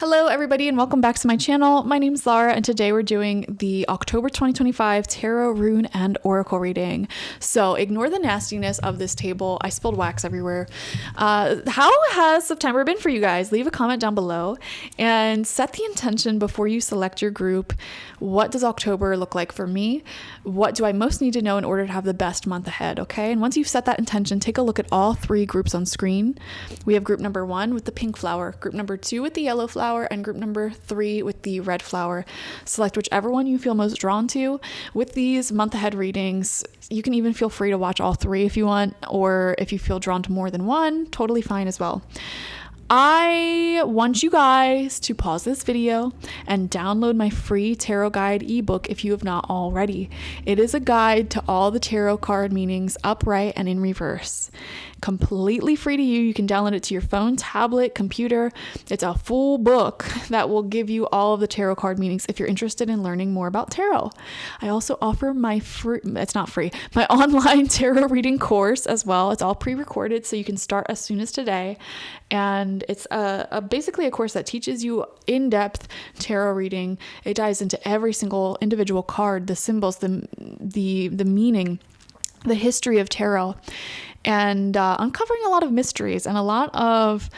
Hello everybody and welcome back to my channel. My name's Laura and today we're doing the October 2025 Tarot, Rune, and Oracle reading. So ignore the nastiness of this table. I spilled wax everywhere. How has September been for you guys? Leave a comment down below and set the intention before you select your group. What does October look like for me? What do I most need to know in order to have the best month ahead, okay? And once you've set that intention, take a look at all three groups on screen. We have group number 1 with the pink flower, group number 2 with the yellow flower, and group number 3 with the red flower. Select whichever one you feel most drawn to. With these month ahead readings, you can even feel free to watch all three if you want, or if you feel drawn to more than one, totally fine as well. I want you guys to pause this video and download my free tarot guide ebook if you have not already. It is a guide to all the tarot card meanings upright and in reverse. Completely free to you. You can download it to your phone, tablet, computer. It's a full book that will give you all of the tarot card meanings if you're interested in learning more about tarot. I also offer my my online tarot reading course as well. It's all pre-recorded so you can start as soon as today. And it's basically a course that teaches you in-depth tarot reading. It dives into every single individual card, the symbols, the meaning, the history of tarot, and uncovering a lot of mysteries and a lot of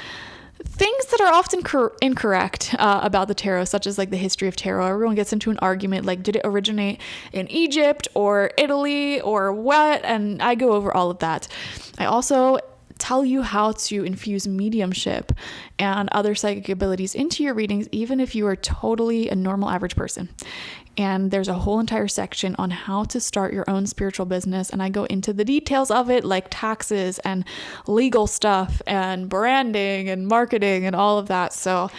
things that are often incorrect about the tarot, such as like the history of tarot. Everyone gets into an argument like, did it originate in Egypt or Italy or what? And I go over all of that. I also tell you how to infuse mediumship and other psychic abilities into your readings, even if you are totally a normal average person. And there's a whole entire section on how to start your own spiritual business. And I go into the details of it, like taxes and legal stuff and branding and marketing and all of that. So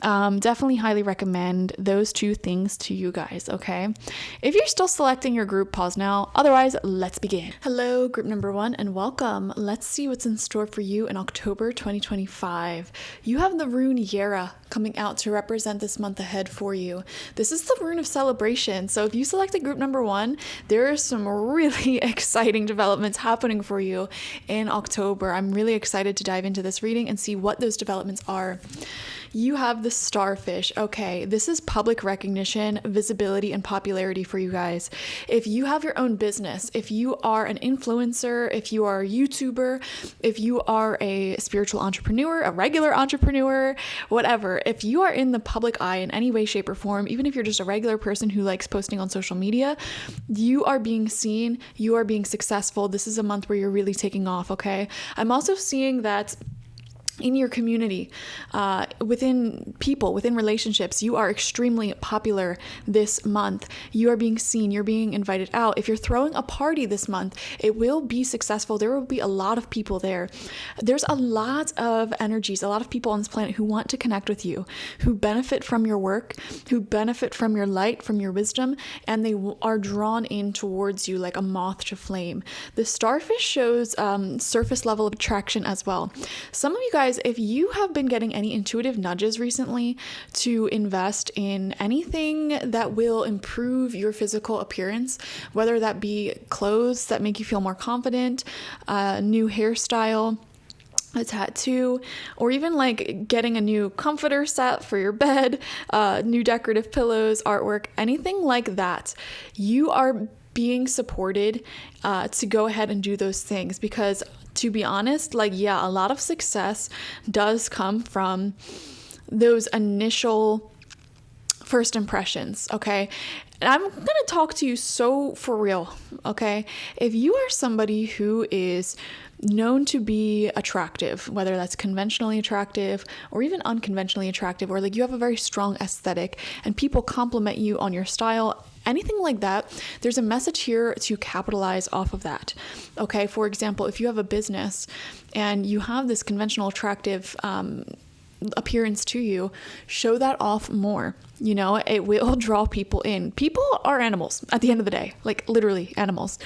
definitely highly recommend those two things to you guys, okay? If you're still selecting your group, pause now. Otherwise, let's begin. Hello, group number 1, and welcome. Let's see what's in store for you in October 2025. You have the rune Yera coming out to represent this month ahead for you. This is the rune of celebration. So if you selected group number 1, there are some really exciting developments happening for you in October. I'm really excited to dive into this reading and see what those developments are. You have the starfish. Okay, this is public recognition, visibility, and popularity for you guys. If you have your own business, if you are an influencer, if you are a YouTuber, if you are a spiritual entrepreneur, a regular entrepreneur, whatever, if you are in the public eye in any way, shape, or form, even if you're just a regular person who likes posting on social media, you are being seen, you are being successful. This is a month where you're really taking off, okay? I'm also seeing that in your community, within people, within relationships, you are extremely popular this month. You are being seen, you're being invited out. If you're throwing a party this month, it will be successful. There will be a lot of people there. There's a lot of energies, a lot of people on this planet who want to connect with you, who benefit from your work, who benefit from your light, from your wisdom, and they are drawn in towards you like a moth to flame. The starfish shows surface level of attraction as well. Some of you guys, if you have been getting any intuitive nudges recently to invest in anything that will improve your physical appearance, whether that be clothes that make you feel more confident, a new hairstyle, a tattoo, or even like getting a new comforter set for your bed, new decorative pillows, artwork, anything like that, you are being supported to go ahead and do those things, because to be honest, like, yeah, a lot of success does come from those initial first impressions, okay? And I'm going to talk to you so for real, okay? If you are somebody who is known to be attractive, whether that's conventionally attractive or even unconventionally attractive, or like you have a very strong aesthetic and people compliment you on your style, anything like that, there's a message here to capitalize off of that. Okay, for example, if you have a business and you have this conventional attractive appearance to you, show that off more. You know, it will draw people in. People are animals at the end of the day, like literally animals,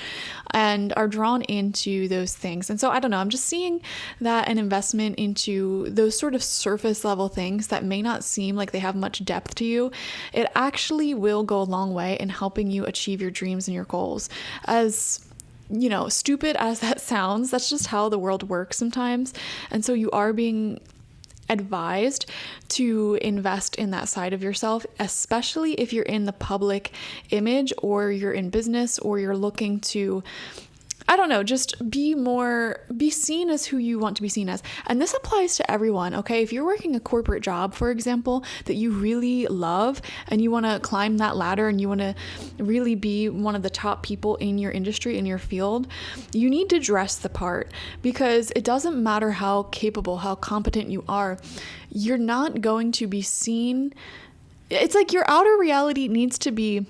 and are drawn into those things. And so I don't know, I'm just seeing that an investment into those sort of surface level things that may not seem like they have much depth to you, it actually will go a long way in helping you achieve your dreams and your goals. As you know, stupid as that sounds, that's just how the world works sometimes. And so you are being advised to invest in that side of yourself, especially if you're in the public image or you're in business or you're looking to, I don't know, just be seen as who you want to be seen as. And this applies to everyone, okay? If you're working a corporate job, for example, that you really love and you want to climb that ladder and you want to really be one of the top people in your industry, in your field, you need to dress the part, because it doesn't matter how capable, how competent you are, you're not going to be seen. It's like your outer reality needs to be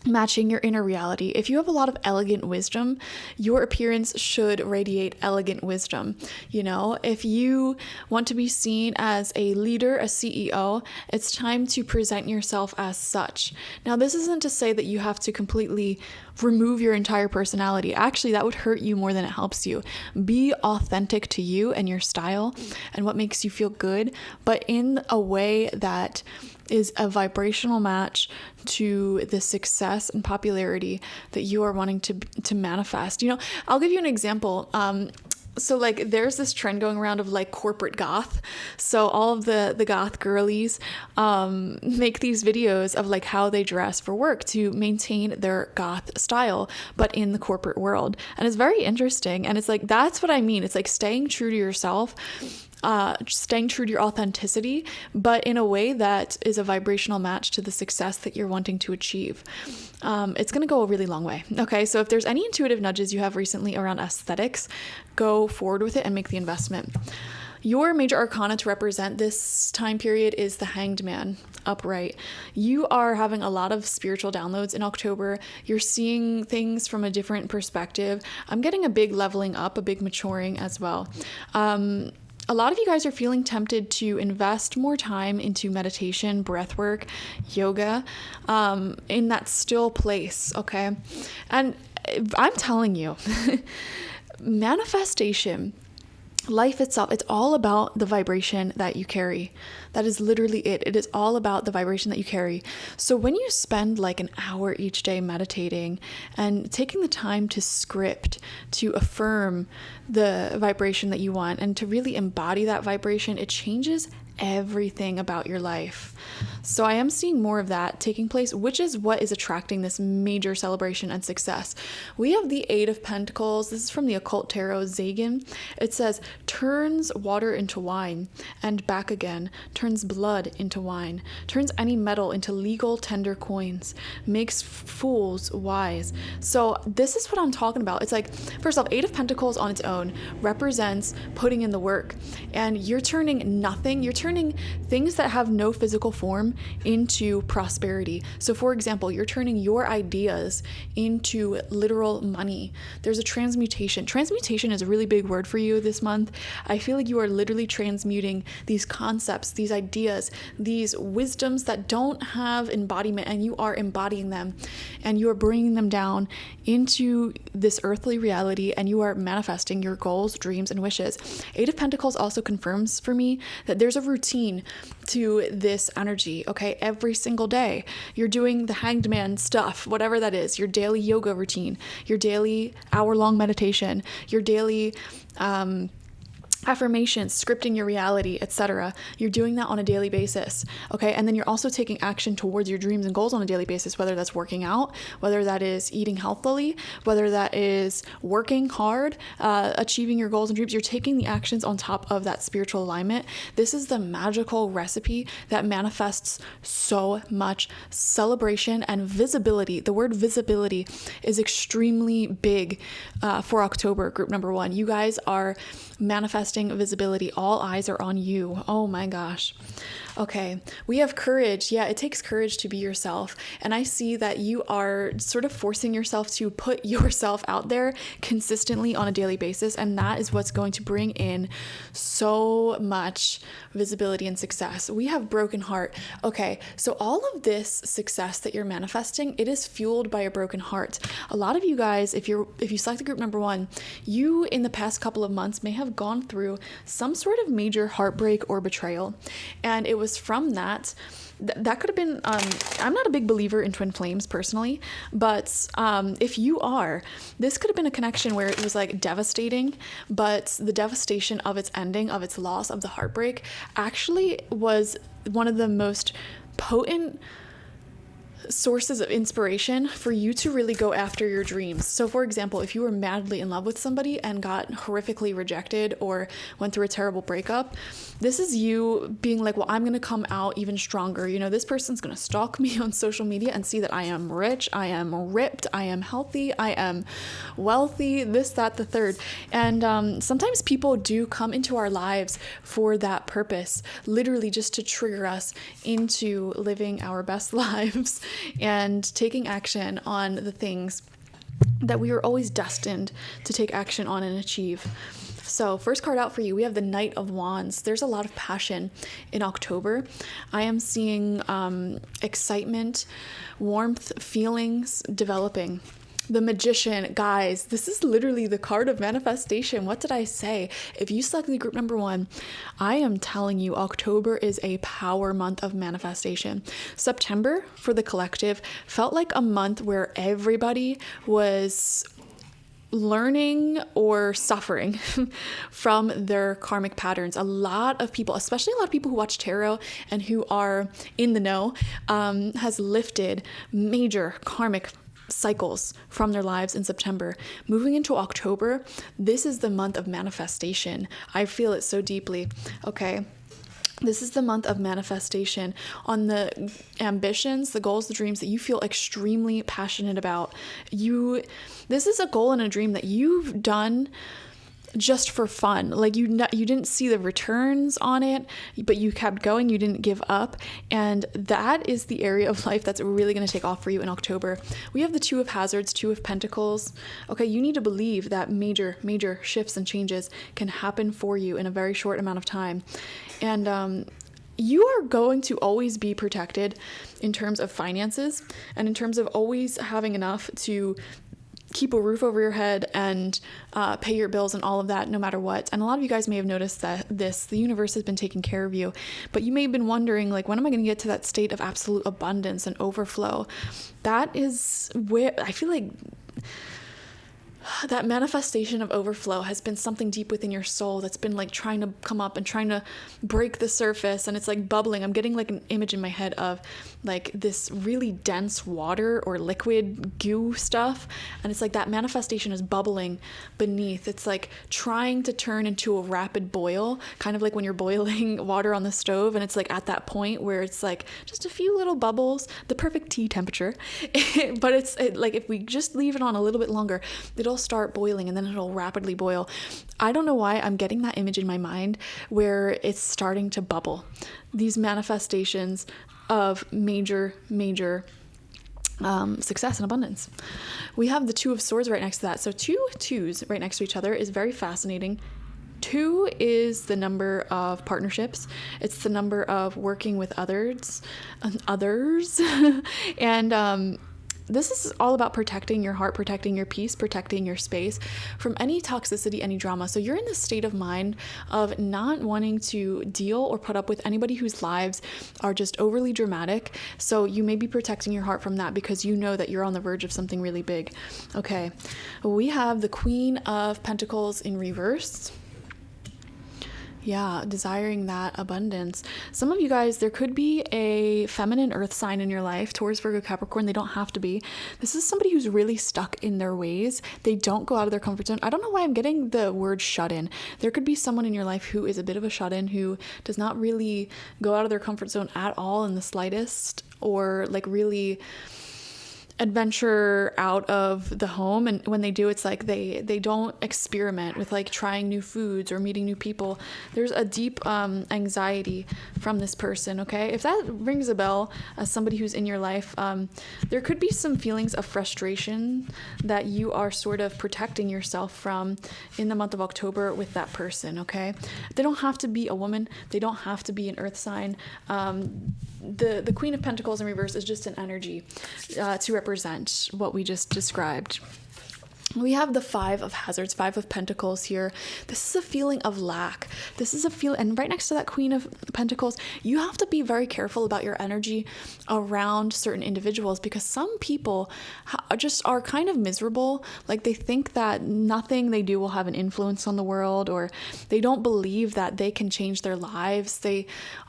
matching your inner reality. If you have a lot of elegant wisdom, your appearance should radiate elegant wisdom. You know, if you want to be seen as a leader, a CEO, it's time to present yourself as such. Now, this isn't to say that you have to completely remove your entire personality. Actually, that would hurt you more than it helps you. Be authentic to you and your style and what makes you feel good, but in a way that is a vibrational match to the success and popularity that you are wanting to manifest. You know, I'll give you an example. So like there's this trend going around of like corporate goth. So all of the goth girlies make these videos of like how they dress for work to maintain their goth style, but in the corporate world. And it's very interesting. And it's like, that's what I mean. It's like staying true to yourself, staying true to your authenticity, but in a way that is a vibrational match to the success that you're wanting to achieve. It's going to go a really long way. Okay, so if there's any intuitive nudges you have recently around aesthetics, go forward with it and make the investment. Your major arcana to represent this time period is the Hanged Man, upright. You are having a lot of spiritual downloads in October. You're seeing things from a different perspective. I'm getting a big leveling up, a big maturing as well. A lot of you guys are feeling tempted to invest more time into meditation, breath work, yoga, in that still place, okay? And I'm telling you, manifestation, life itself, it's all about the vibration that you carry. That is literally it. It is all about the vibration that you carry. So when you spend like an hour each day meditating and taking the time to script, to affirm the vibration that you want and to really embody that vibration, it changes everything about your life. So I am seeing more of that taking place, which is what is attracting this major celebration and success. We have the Eight of Pentacles. This is from the Occult Tarot Zagan. It says, turns water into wine and back again, turns blood into wine, turns any metal into legal tender coins, makes fools wise. So this is what I'm talking about. It's like, first off, Eight of Pentacles on its own represents putting in the work, and you're turning nothing, you're turning things that have no physical form into prosperity. So for example, you're turning your ideas into literal money. There's a transmutation. Transmutation is a really big word for you this month. I feel like you are literally transmuting these concepts, these ideas, these wisdoms that don't have embodiment, and you are embodying them, and you are bringing them down into this earthly reality, and you are manifesting your goals, dreams, and wishes. Eight of Pentacles also confirms for me that there's a routine to this energy, okay? Every single day, you're doing the Hanged Man stuff, whatever that is, your daily yoga routine, your daily hour-long meditation, your daily affirmations, scripting your reality, etc. You're doing that on a daily basis, okay? And then you're also taking action towards your dreams and goals on a daily basis, whether that's working out, whether that is eating healthily, whether that is working hard, achieving your goals and dreams. You're taking the actions on top of that spiritual alignment. This is the magical recipe that manifests so much celebration and visibility. The word visibility is extremely big for October, group number 1. You guys are manifesting visibility. All eyes are on you. Oh my gosh. Okay, we have courage. Yeah, it takes courage to be yourself. And I see that you are sort of forcing yourself to put yourself out there consistently on a daily basis. And that is what's going to bring in so much visibility and success. We have broken heart. Okay, so all of this success that you're manifesting, it is fueled by a broken heart. A lot of you guys, if you select the group number 1, you in the past couple of months may have gone through some sort of major heartbreak or betrayal. And it was was from that could have been, I'm not a big believer in twin flames personally, but if you are, this could have been a connection where it was like devastating, but the devastation of its ending, of its loss, of the heartbreak, actually was one of the most potent sources of inspiration for you to really go after your dreams. So for example, if you were madly in love with somebody and got horrifically rejected or went through a terrible breakup, this is you being like, well, I'm going to come out even stronger. You know, this person's going to stalk me on social media and see that I am rich, I am ripped, I am healthy, I am wealthy, this, that, the third. And sometimes people do come into our lives for that purpose, literally just to trigger us into living our best lives and taking action on the things that we were always destined to take action on and achieve. So first card out for you, we have the Knight of Wands. There's a lot of passion in October. I am seeing excitement, warmth, feelings developing. The Magician, guys, this is literally the card of manifestation. What did I say? If you selected group number 1, I am telling you October is a power month of manifestation. September for the collective felt like a month where everybody was learning or suffering from their karmic patterns. A lot of people, especially a lot of people who watch tarot and who are in the know, has lifted major karmic cycles from their lives in September. Moving into October, this is the month of manifestation. I feel it so deeply. Okay. This is the month of manifestation on the ambitions, the goals, the dreams that you feel extremely passionate about. This is a goal and a dream that you've done just for fun. Like you didn't see the returns on it, but you kept going, you didn't give up. And that is the area of life that's really going to take off for you in October. We have the Two of Hazards, Two of Pentacles. Okay, you need to believe that major shifts and changes can happen for you in a very short amount of time. And you are going to always be protected in terms of finances and in terms of always having enough to keep a roof over your head and pay your bills and all of that, no matter what. And a lot of you guys may have noticed that the universe has been taking care of you, but you may have been wondering, like, when am I going to get to that state of absolute abundance and overflow? That is where I feel like that manifestation of overflow has been something deep within your soul that's been like trying to come up and trying to break the surface, and it's like bubbling. I'm getting like an image in my head of like this really dense water or liquid goo stuff, and it's like that manifestation is bubbling beneath. It's like trying to turn into a rapid boil, kind of like when you're boiling water on the stove and it's like at that point where it's like just a few little bubbles, the perfect tea temperature. But it's like if we just leave it on a little bit longer, it'll start boiling and then it'll rapidly boil. I don't know why I'm getting that image in my mind where it's starting to bubble. These manifestations of major success and abundance. We have the Two of Swords right next to that. So two twos right next to each other is very fascinating. 2 is the number of partnerships. It's the number of working with others. And this is all about protecting your heart, protecting your peace, protecting your space from any toxicity, any drama. So you're in this state of mind of not wanting to deal or put up with anybody whose lives are just overly dramatic. So you may be protecting your heart from that because you know that you're on the verge of something really big. Okay, we have the Queen of Pentacles in reverse. Yeah, desiring that abundance. Some of you guys, there could be a feminine earth sign in your life, Taurus, Virgo, Capricorn. They don't have to be. This is somebody who's really stuck in their ways. They don't go out of their comfort zone. I don't know why I'm getting the word shut in. There could be someone in your life who is a bit of a shut in, who does not really go out of their comfort zone at all in the slightest, or like really adventure out of the home. And when they do, it's like they don't experiment with like trying new foods or meeting new people. There's a deep anxiety from this person. Okay, if that rings a bell as somebody who's in your life, there could be some feelings of frustration that you are sort of protecting yourself from in the month of October with that person. Okay, they don't have to be a woman, they don't have to be an earth sign. The Queen of Pentacles in reverse is just an energy to represent what we just described. we have the Five of Hazards, Five of Pentacles here. This is a feeling of lack. This is a feeling, and right next to that Queen of Pentacles, you have to be very careful about your energy around certain individuals, because some people just are kind of miserable. Like, they think that nothing they do will have an influence on the world, or they don't believe that they can change their lives.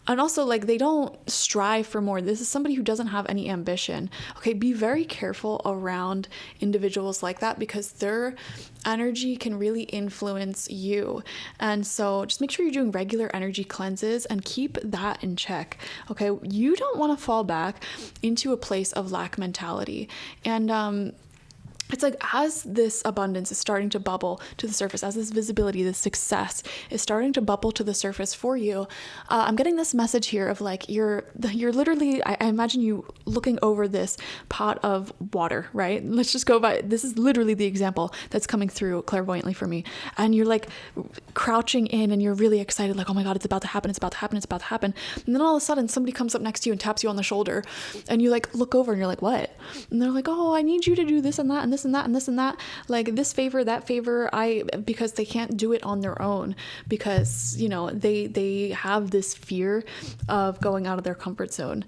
And also, like, they don't strive for more. This is somebody who doesn't have any ambition. Okay, be very careful around individuals like that, because their energy can really influence you. And so just make sure you're doing regular energy cleanses and keep that in check. Okay, you don't want to fall back into a place of lack mentality. And it's like, as this abundance is starting to bubble to the surface, as this visibility, this success is starting to bubble to the surface for you, I'm getting this message here of like, you're literally, I imagine you looking over this pot of water, right? Let's just go by, this is literally the example that's coming through clairvoyantly for me. And you're like crouching in and you're really excited, like, oh my God, it's about to happen, it's about to happen, it's about to happen. And then all of a sudden somebody comes up next to you and taps you on the shoulder, and you like look over and you're like, what? And they're like, oh, I need you to do this and that and this and that and this and that, like this favor, that favor, because they can't do it on their own, because, you know, they have this fear of going out of their comfort zone.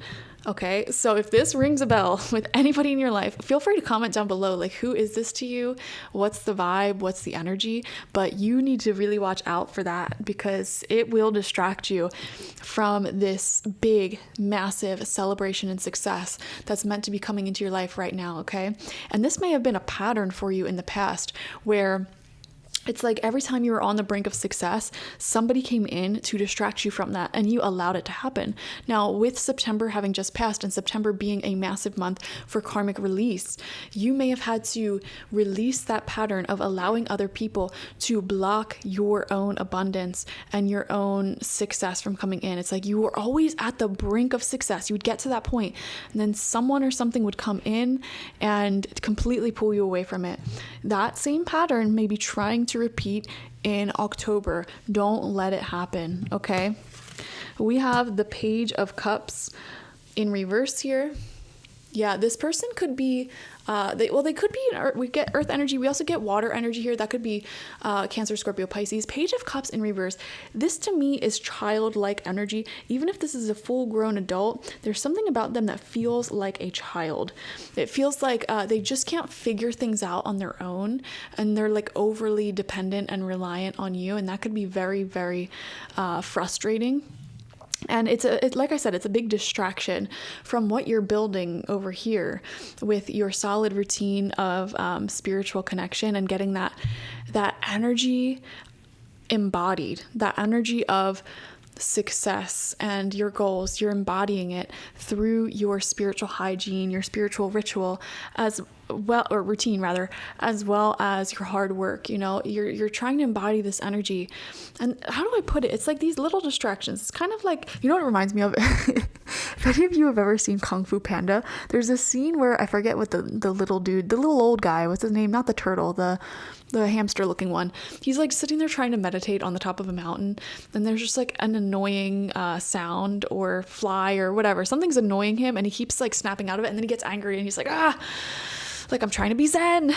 Okay, so if this rings a bell with anybody in your life, feel free to comment down below, like, who is this to you? What's the vibe? What's the energy? But you need to really watch out for that, because it will distract you from this big, massive celebration and success that's meant to be coming into your life right now, okay? And this may have been a pattern for you in the past, where it's like every time you were on the brink of success, somebody came in to distract you from that, and you allowed it to happen. Now, with September having just passed, and September being a massive month for karmic release, you may have had to release that pattern of allowing other people to block your own abundance and your own success from coming in. It's like you were always at the brink of success. You would get to that point, and then someone or something would come in and completely pull you away from it. That same pattern may be trying to repeat in October. Don't let it happen, okay? We have the Page of Cups in reverse here. Yeah, this person could be, they could be, we get earth energy. We also get water energy here. That could be Cancer, Scorpio, Pisces. Page of Cups in reverse. This to me is childlike energy. Even if this is a full-grown adult, there's something about them that feels like a child. It feels like they just can't figure things out on their own, and they're like overly dependent and reliant on you. And that could be very, very frustrating. And it's like I said, it's a big distraction from what you're building over here with your solid routine of spiritual connection, and getting that energy embodied, that energy of success and your goals. You're embodying it through your spiritual hygiene, your spiritual ritual, as well, or routine rather, as well as your hard work. You know, you're trying to embody this energy. And how do I put it? It's like these little distractions. It's kind of like, you know what it reminds me of? If any of you have ever seen Kung Fu Panda, there's a scene where I forget what the little dude, the little old guy, what's his name? Not the turtle, the hamster looking one. He's like sitting there trying to meditate on the top of a mountain, and there's just like an annoying sound or fly or whatever. Something's annoying him, and he keeps like snapping out of it, and then he gets angry and he's like, like, I'm trying to be Zen.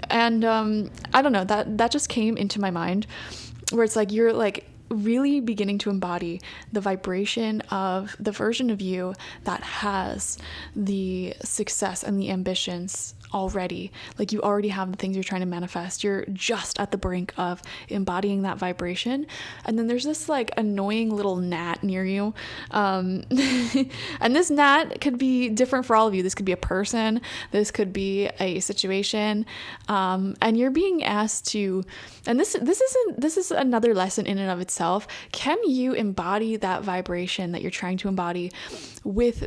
And I don't know, that just came into my mind, where it's like you're like really beginning to embody the vibration of the version of you that has the success and the ambitions already. Like, you already have the things you're trying to manifest. You're just at the brink of embodying that vibration. And then there's this like annoying little gnat near you. And this gnat could be different for all of you. This could be a person. This could be a situation. And you're being asked to, and this is another lesson in and of itself. Can you embody that vibration that you're trying to embody with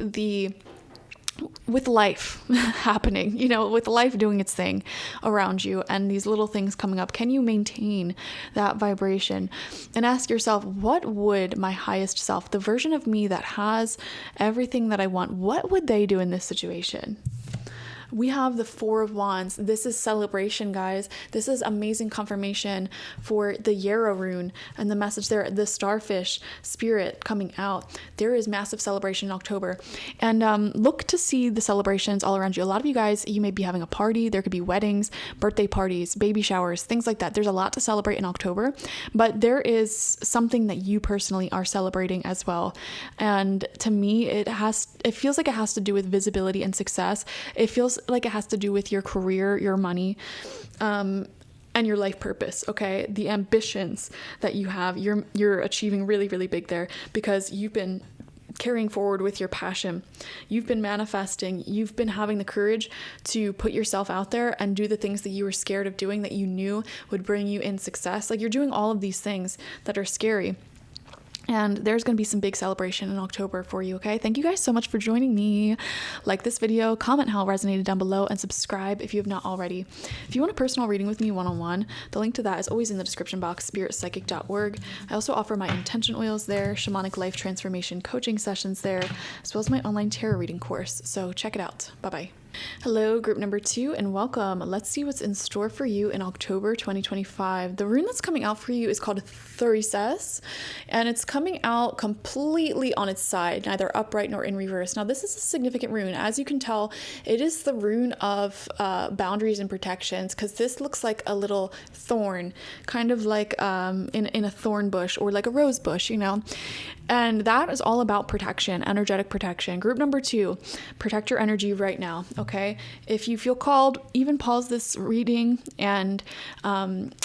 life happening, you know, with life doing its thing around you, and these little things coming up? Can you maintain that vibration? And ask yourself, what would my highest self, the version of me that has everything that I want, what would they do in this situation? We have the Four of Wands. This is celebration, guys. This is amazing confirmation for the Yarrow rune and the message there, the starfish spirit coming out. There is massive celebration in October. And look to see the celebrations all around you. A lot of you guys, you may be having a party. There could be weddings, birthday parties, baby showers, things like that. There's a lot to celebrate in October, but there is something that you personally are celebrating as well. And to me, it feels like it has to do with visibility and success. It feels like it has to do with your career, your money, and your life purpose. Okay, the ambitions that you have, you're achieving really, really big there, because you've been carrying forward with your passion. You've been manifesting. You've been having the courage to put yourself out there and do the things that you were scared of doing, that you knew would bring you in success. Like, you're doing all of these things that are scary. And there's going to be some big celebration in October for you, okay? Thank you guys so much for joining me. Like this video, comment how it resonated down below, and subscribe if you have not already. If you want a personal reading with me one-on-one, the link to that is always in the description box, spiritpsychic.org. I also offer my intention oils there, shamanic life transformation coaching sessions there, as well as my online tarot reading course. So check it out. Bye-bye. Hello, group number 2, and welcome. Let's see what's in store for you in October 2025. The rune that's coming out for you is called Thurisaz, and it's coming out completely on its side, neither upright nor in reverse. Now, this is a significant rune. As you can tell, it is the rune of boundaries and protections, because this looks like a little thorn, kind of like in a thorn bush, or like a rose bush, you know? And that is all about protection, energetic protection. Group number 2, protect your energy right now, okay? If you feel called, even pause this reading and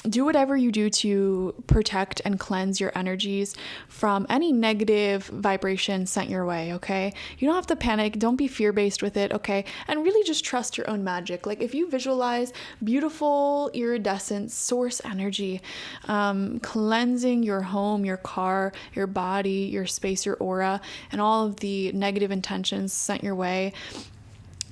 do whatever you do to protect and cleanse your energies from any negative vibration sent your way, okay? You don't have to panic. Don't be fear-based with it, okay? And really just trust your own magic. Like, if you visualize beautiful, iridescent source energy, cleansing your home, your car, your body, your space, your aura, and all of the negative intentions sent your way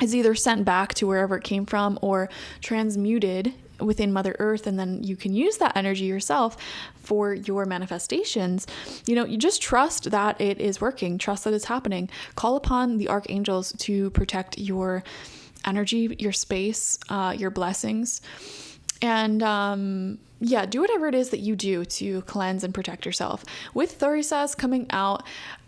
is either sent back to wherever it came from or transmuted within Mother Earth, and then you can use that energy yourself for your manifestations. You know, you just trust that it is working, trust that it's happening. Call upon the archangels to protect your energy, your space, your blessings. And yeah, do whatever it is that you do to cleanse and protect yourself. With Thurisaz coming out,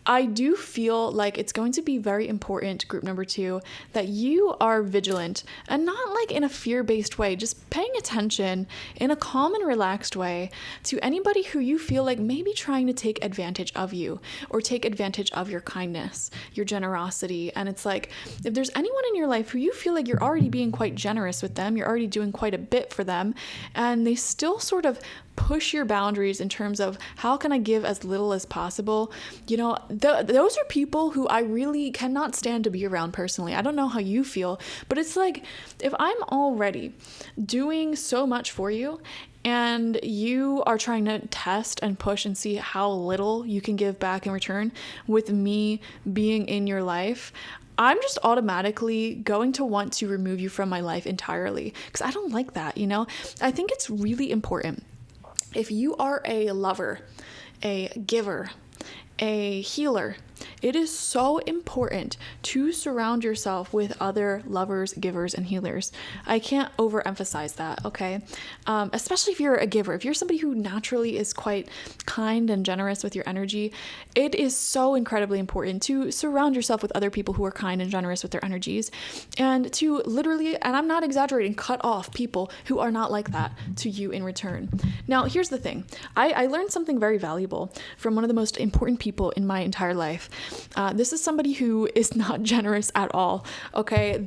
I do feel like it's going to be very important, group number 2, that you are vigilant, and not like in a fear-based way, just paying attention in a calm and relaxed way to anybody who you feel like may be trying to take advantage of you, or take advantage of your kindness, your generosity. And it's like, if there's anyone in your life who you feel like you're already being quite generous with them, you're already doing quite a bit for them, and they still sort of push your boundaries in terms of how can I give as little as possible, you know, those are people who I really cannot stand to be around personally. I don't know how you feel, but it's like, if I'm already doing so much for you and you are trying to test and push and see how little you can give back in return with me being in your life, I'm just automatically going to want to remove you from my life entirely, because I don't like that, you know? I think it's really important. If you are a lover, a giver, a healer, it is so important to surround yourself with other lovers, givers, and healers. I can't overemphasize that, okay? Especially if you're a giver. If you're somebody who naturally is quite kind and generous with your energy, it is so incredibly important to surround yourself with other people who are kind and generous with their energies, and to literally, and I'm not exaggerating, cut off people who are not like that to you in return. Now, here's the thing. I learned something very valuable from one of the most important people in my entire life. This is somebody who is not generous at all, okay?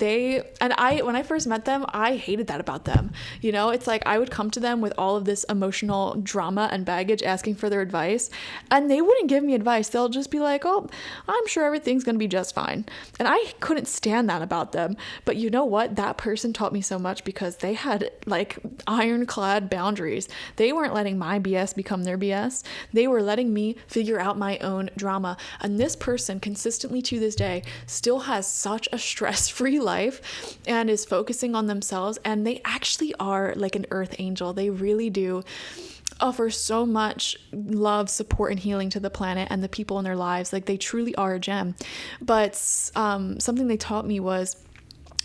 When I first met them, I hated that about them. You know, it's like I would come to them with all of this emotional drama and baggage asking for their advice, and they wouldn't give me advice. They'll just be like, oh, I'm sure everything's gonna be just fine. And I couldn't stand that about them. But you know what? That person taught me so much, because they had like ironclad boundaries. They weren't letting my BS become their BS. They were letting me figure out my own drama. And this person consistently to this day still has such a stress-free life and is focusing on themselves, and they actually are like an earth angel. They really do offer so much love, support, and healing to the planet and the people in their lives. Like, they truly are a gem. But something they taught me was,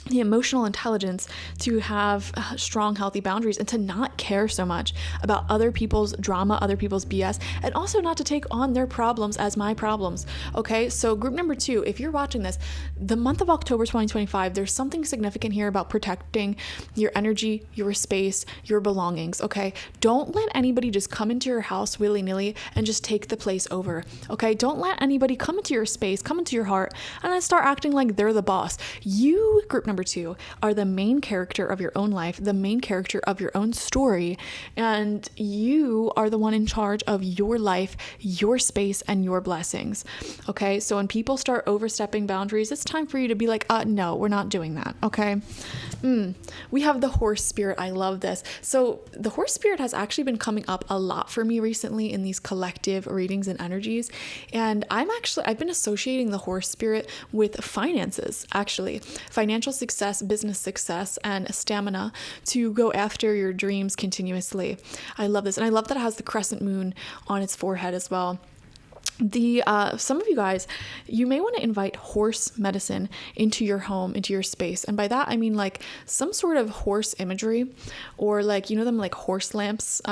the emotional intelligence to have strong, healthy boundaries and to not care so much about other people's drama, other people's BS, and also not to take on their problems as my problems. Okay, so group number 2, if you're watching this, the month of October 2025, there's something significant here about protecting your energy, your space, your belongings. Okay, don't let anybody just come into your house willy-nilly and just take the place over. Okay, don't let anybody come into your space, come into your heart, and then start acting like they're the boss. You, group number 2, are the main character of your own life, the main character of your own story, and you are the one in charge of your life, your space, and your blessings. Okay, so when people start overstepping boundaries, it's time for you to be like, no, we're not doing that. Okay. We have the horse spirit. I love this. So the horse spirit has actually been coming up a lot for me recently in these collective readings and energies. And I've been associating the horse spirit with finances, actually, financial success, business success, and stamina to go after your dreams continuously. I love this. And I love that it has the crescent moon on its forehead as well. Some of you guys, you may want to invite horse medicine into your home, into your space. And by that, I mean like some sort of horse imagery, or like, them like horse lamps,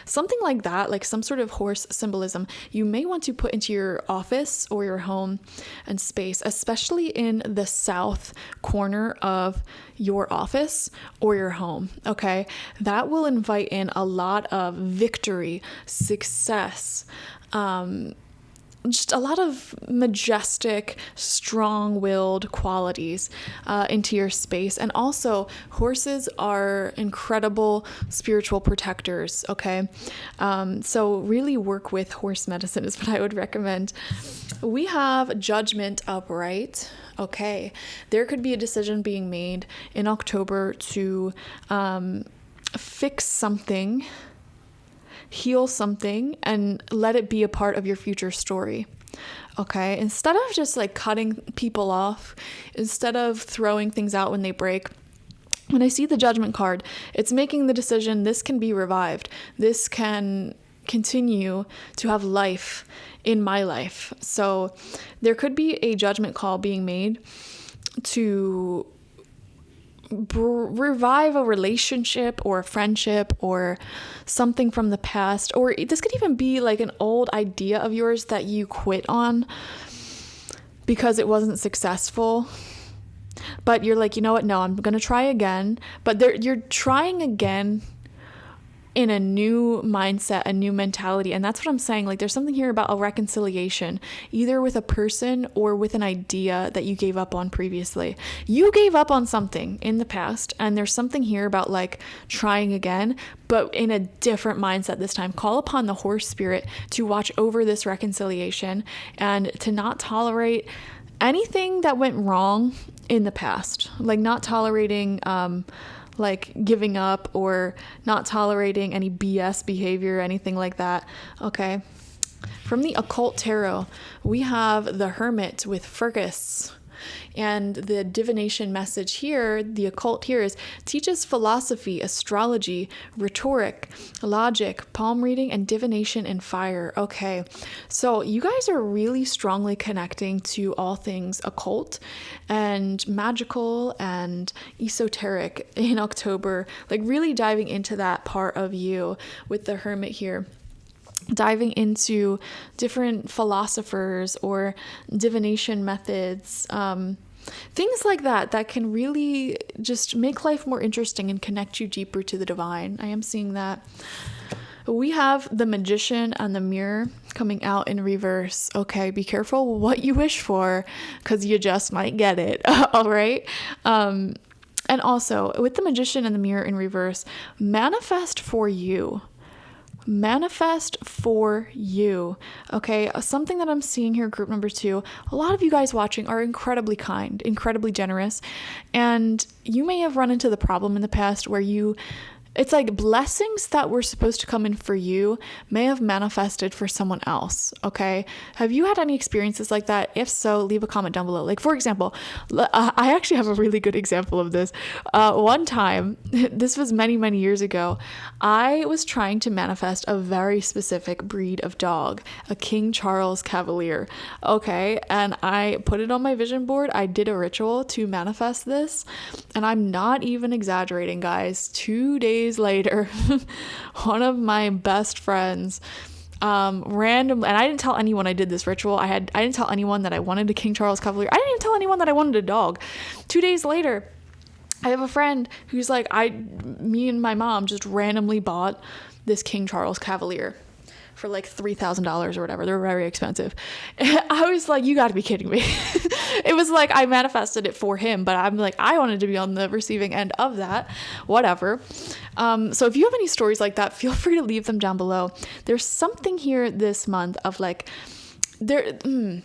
something like that, like some sort of horse symbolism you may want to put into your office or your home and space, especially in the south corner of your office or your home. Okay. That will invite in a lot of victory, success, just a lot of majestic, strong-willed qualities into your space. And also, horses are incredible spiritual protectors, okay? So really work with horse medicine is what I would recommend. We have judgment upright. Okay, there could be a decision being made in October to fix something, heal something, and let it be a part of your future story. Okay, instead of just like cutting people off, instead of throwing things out when they break, when I see the judgment card, it's making the decision, this can be revived. This can continue to have life in my life. So there could be a judgment call being made to revive a relationship or a friendship or something from the past, or this could even be like an old idea of yours that you quit on because it wasn't successful, but you're like, you know what, no, I'm gonna try again. But you're trying again in a new mindset, a new mentality. And that's what I'm saying. Like, there's something here about a reconciliation, either with a person or with an idea that you gave up on previously. You gave up on something in the past, and there's something here about like trying again, but in a different mindset this time. Call upon the horse spirit to watch over this reconciliation and to not tolerate anything that went wrong in the past, like not tolerating like giving up or not tolerating any BS behavior, anything like that. Okay. From the occult tarot, we have the Hermit with Fergus. And the divination message here, the occult here, is teaches philosophy, astrology, rhetoric, logic, palm reading, and divination and fire. Okay, so you guys are really strongly connecting to all things occult and magical and esoteric in October, like really diving into that part of you with the Hermit here. Diving into different philosophers or divination methods, things like that can really just make life more interesting and connect you deeper to the divine. I am seeing that. We have the Magician and the Mirror coming out in reverse. Okay, be careful what you wish for, because you just might get it. All right. And also, with the Magician and the Mirror in reverse, manifest for you. Manifest for you. Okay, something that I'm seeing here, group number 2, a lot of you guys watching are incredibly kind, incredibly generous, and you may have run into the problem in the past where you it's like blessings that were supposed to come in for you may have manifested for someone else. Okay. Have you had any experiences like that? If so, leave a comment down below. Like, for example, I actually have a really good example of this. One time, this was many, many years ago, I was trying to manifest a very specific breed of dog, a King Charles Cavalier. Okay. And I put it on my vision board. I did a ritual to manifest this. And I'm not even exaggerating, guys. 2 days later, one of my best friends randomly, and I didn't tell anyone I did this ritual. I didn't tell anyone that I wanted a King Charles Cavalier. I didn't even tell anyone that I wanted a dog. 2 days later, I have a friend who's like, me and my mom just randomly bought this King Charles Cavalier for like $3,000 or whatever. They're very expensive. I was like, you got to be kidding me. It was like I manifested it for him, but I'm like, I wanted to be on the receiving end of that, whatever. So if you have any stories like that, feel free to leave them down below. There's something here this month of like, a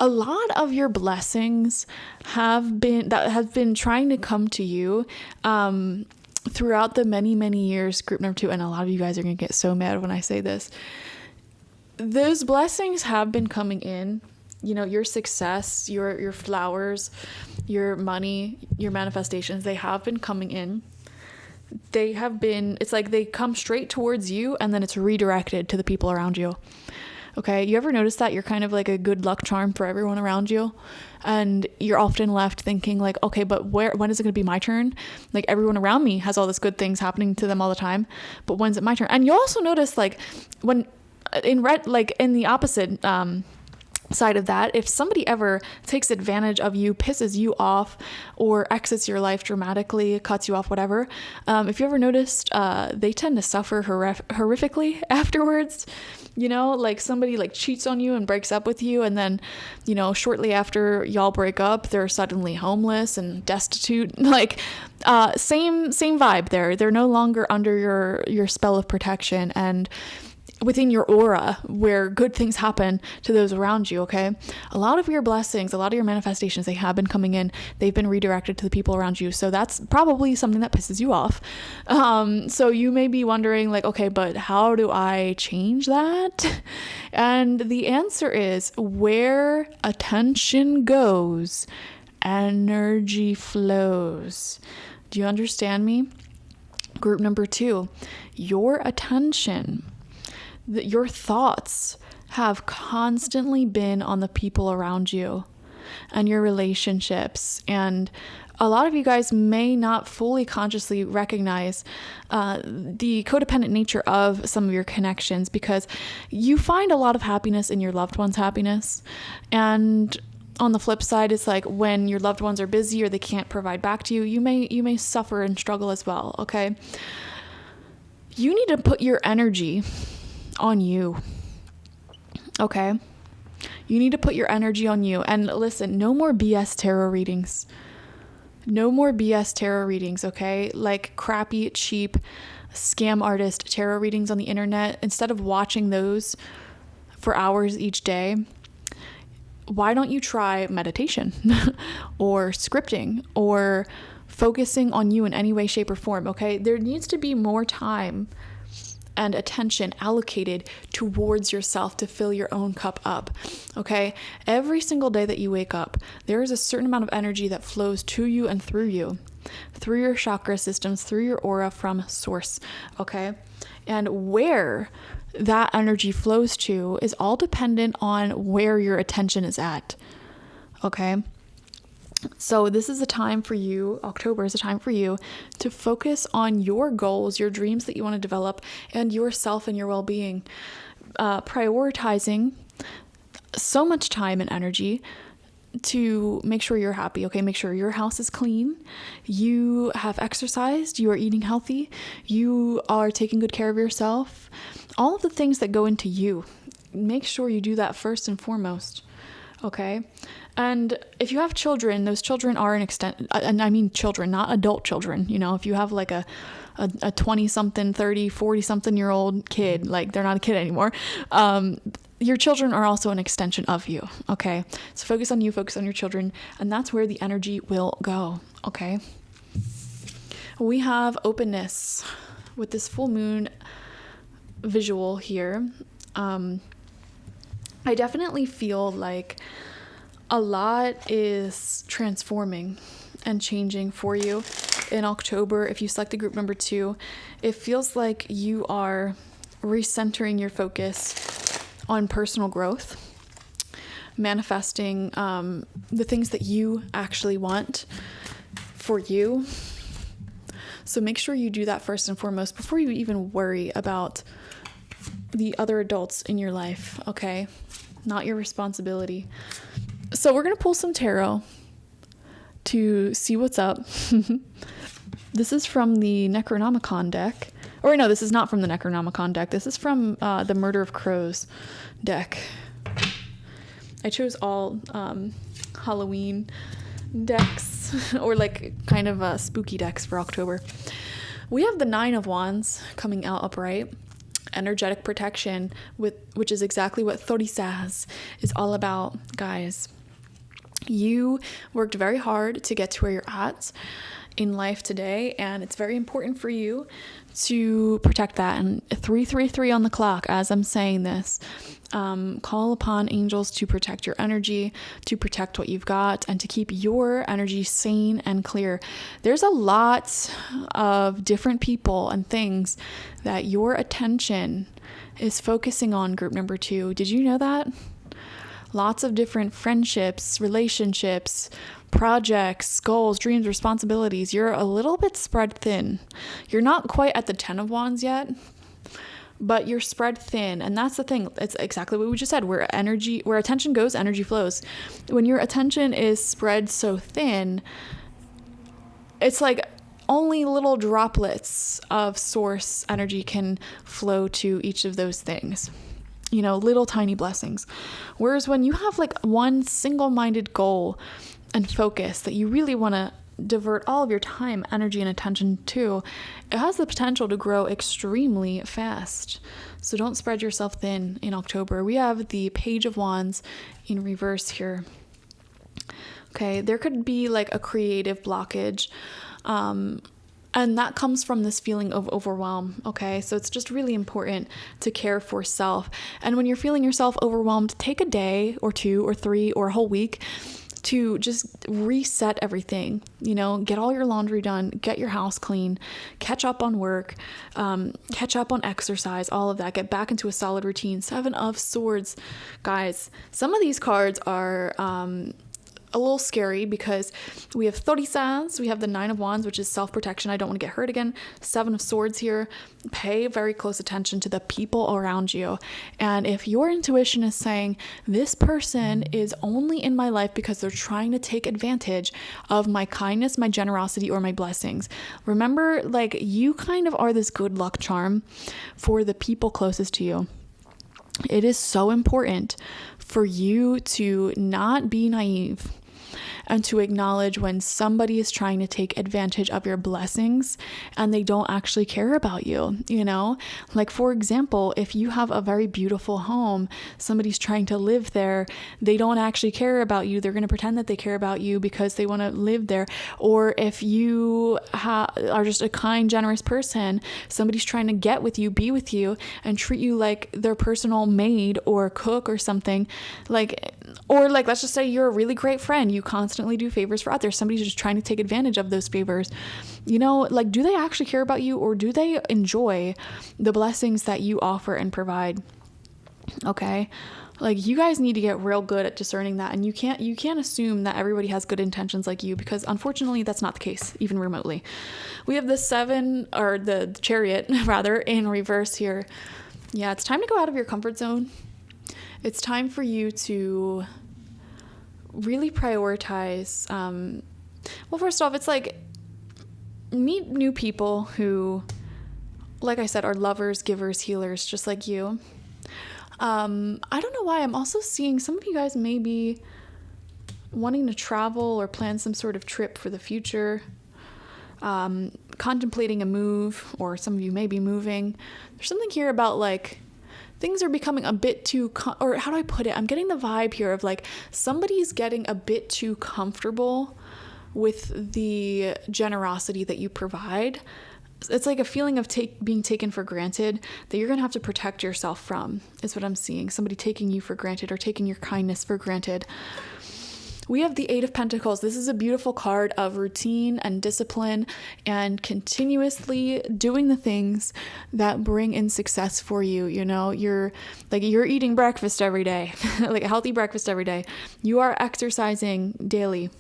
lot of your blessings have been trying to come to you, throughout the many, many years, group number 2, and a lot of you guys are going to get so mad when I say this. Those blessings have been coming in, your success, your flowers, your money, your manifestations, they have been coming in. It's like they come straight towards you and then it's redirected to the people around you. Okay. You ever notice that you're kind of like a good luck charm for everyone around you? And you're often left thinking like, okay, but when is it going to be my turn? Like everyone around me has all this good things happening to them all the time, but when's it my turn? And you'll also notice like when in the opposite, side of that, if somebody ever takes advantage of you, pisses you off, or exits your life dramatically, cuts you off, whatever, if you ever noticed, they tend to suffer horrifically afterwards. Like somebody like cheats on you and breaks up with you, and then shortly after y'all break up, they're suddenly homeless and destitute. Like same vibe there. They're no longer under your spell of protection and within your aura where good things happen to those around you. Okay. A lot of your blessings, a lot of your manifestations, they have been coming in, they've been redirected to the people around you. So that's probably something that pisses you off. So you may be wondering like, okay, but how do I change that? And the answer is, where attention goes, energy flows. Do you understand me? Group number 2, your attention, your thoughts have constantly been on the people around you and your relationships. And a lot of you guys may not fully consciously recognize the codependent nature of some of your connections, because you find a lot of happiness in your loved one's happiness. And on the flip side, it's like when your loved ones are busy or they can't provide back to you, you may suffer and struggle as well. Okay. You need to put your energy on you. Okay. You need to put your energy on you. And listen, no more BS tarot readings. No more BS tarot readings, okay? Like crappy, cheap, scam artist tarot readings on the internet. Instead of watching those for hours each day, why don't you try meditation or scripting or focusing on you in any way, shape, or form, okay? There needs to be more time and attention allocated towards yourself to fill your own cup up, okay? Every single day that you wake up, there is a certain amount of energy that flows to you and through you, through your chakra systems, through your aura from source, okay? And where that energy flows to is all dependent on where your attention is at, okay? So this is a time for you, October is a time for you to focus on your goals, your dreams that you want to develop, and yourself and your well-being, prioritizing so much time and energy to make sure you're happy, okay? Make sure your house is clean, you have exercised, you are eating healthy, you are taking good care of yourself, all of the things that go into you. Make sure you do that first and foremost, okay? And if you have children, those children are an extent, and I mean children, not adult children. If you have like a 20-something, 30, 40-something year old kid, like they're not a kid anymore. Your children are also an extension of you. Okay. So focus on you, focus on your children, and that's where the energy will go. Okay. We have openness. with this full moon visual here, I definitely feel like a lot is transforming and changing for you in October. If you select the group number 2, it feels like you are recentering your focus on personal growth, manifesting the things that you actually want for you. So make sure you do that first and foremost before you even worry about the other adults in your life, okay? Not your responsibility. So we're going to pull some tarot to see what's up. This is from the Necronomicon deck. Or no, this is not from the Necronomicon deck. This is from the Murder of Crows deck. I chose all Halloween decks or like kind of spooky decks for October. We have the 9 of Wands coming out upright. Energetic protection, which is exactly what Thorisaz is all about, guys. You worked very hard to get to where you're at in life today, and it's very important for you to protect that. And 333 on the clock as I'm saying this, call upon angels to protect your energy, to protect what you've got, and to keep your energy sane and clear. There's a lot of different people and things that your attention is focusing on, group number 2. Did you know that? Lots of different friendships, relationships, projects, goals, dreams, responsibilities. You're a little bit spread thin. You're not quite at the 10 of Wands yet, but you're spread thin. And that's the thing. It's exactly what we just said. Where attention goes, energy flows. When your attention is spread so thin, it's like only little droplets of source energy can flow to each of those things. You know, little tiny blessings. Whereas when you have like one single-minded goal and focus that you really want to divert all of your time, energy, and attention to, it has the potential to grow extremely fast. So don't spread yourself thin in October. We have the Page of Wands in reverse here. Okay, there could be like a creative blockage. And that comes from this feeling of overwhelm, okay? So it's just really important to care for self. And when you're feeling yourself overwhelmed, take a day or 2 or 3 or a whole week to just reset everything, you know, get all your laundry done, get your house clean, catch up on work, catch up on exercise, all of that, get back into a solid routine. 7 of Swords, guys, some of these cards are a little scary because we have Thorisaz, we have the 9 of Wands, which is self-protection. I don't want to get hurt again. 7 of Swords here. Pay very close attention to the people around you. And if your intuition is saying, this person is only in my life because they're trying to take advantage of my kindness, my generosity, or my blessings, remember, like, you kind of are this good luck charm for the people closest to you. It is so important for you to not be naive and to acknowledge when somebody is trying to take advantage of your blessings and they don't actually care about you, you know? Like, for example, if you have a very beautiful home, somebody's trying to live there, they don't actually care about you. They're going to pretend that they care about you because they want to live there. Or if you are just a kind, generous person, somebody's trying to get with you, be with you, and treat you like their personal maid or cook or something. Or let's just say you're a really great friend. You constantly do favors for others. Somebody's just trying to take advantage of those favors. You know, like, do they actually care about you, or do they enjoy the blessings that you offer and provide? Okay. Like, you guys need to get real good at discerning that. And you can't assume that everybody has good intentions like you, because unfortunately that's not the case, even remotely. We have the 7, or the Chariot rather, in reverse here. Yeah, it's time to go out of your comfort zone. It's time for you to really prioritize. Well, first off, it's like, meet new people who, like I said, are lovers, givers, healers, just like you. I don't know why. I'm also seeing some of you guys may be wanting to travel or plan some sort of trip for the future, contemplating a move, or some of you may be moving. There's something here about, like, things are becoming a bit too, or how do I put it? I'm getting the vibe here of, like, somebody's getting a bit too comfortable with the generosity that you provide. it's like a feeling of being taken for granted that you're going to have to protect yourself from, is what I'm seeing. Somebody taking you for granted or taking your kindness for granted. We have the Eight of Pentacles. This is a beautiful card of routine and discipline and continuously doing the things that bring in success for you. You know, you're eating breakfast every day, like a healthy breakfast every day. You are exercising daily.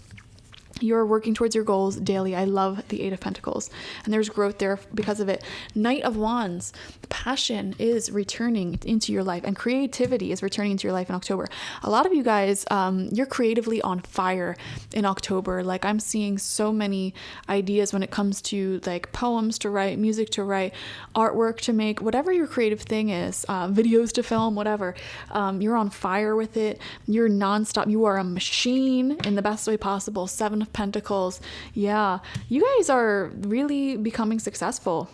You're working towards your goals daily. I love the Eight of Pentacles, and there's growth there because of it. Knight of Wands, the passion is returning into your life, and creativity is returning into your life in October. A lot of you guys, you're creatively on fire in October. Like, I'm seeing so many ideas when it comes to like poems to write, music to write, artwork to make, whatever your creative thing is, videos to film, whatever. You're on fire with it. You're nonstop. You are a machine in the best way possible. Seven of Pentacles. Yeah, you guys are really becoming successful.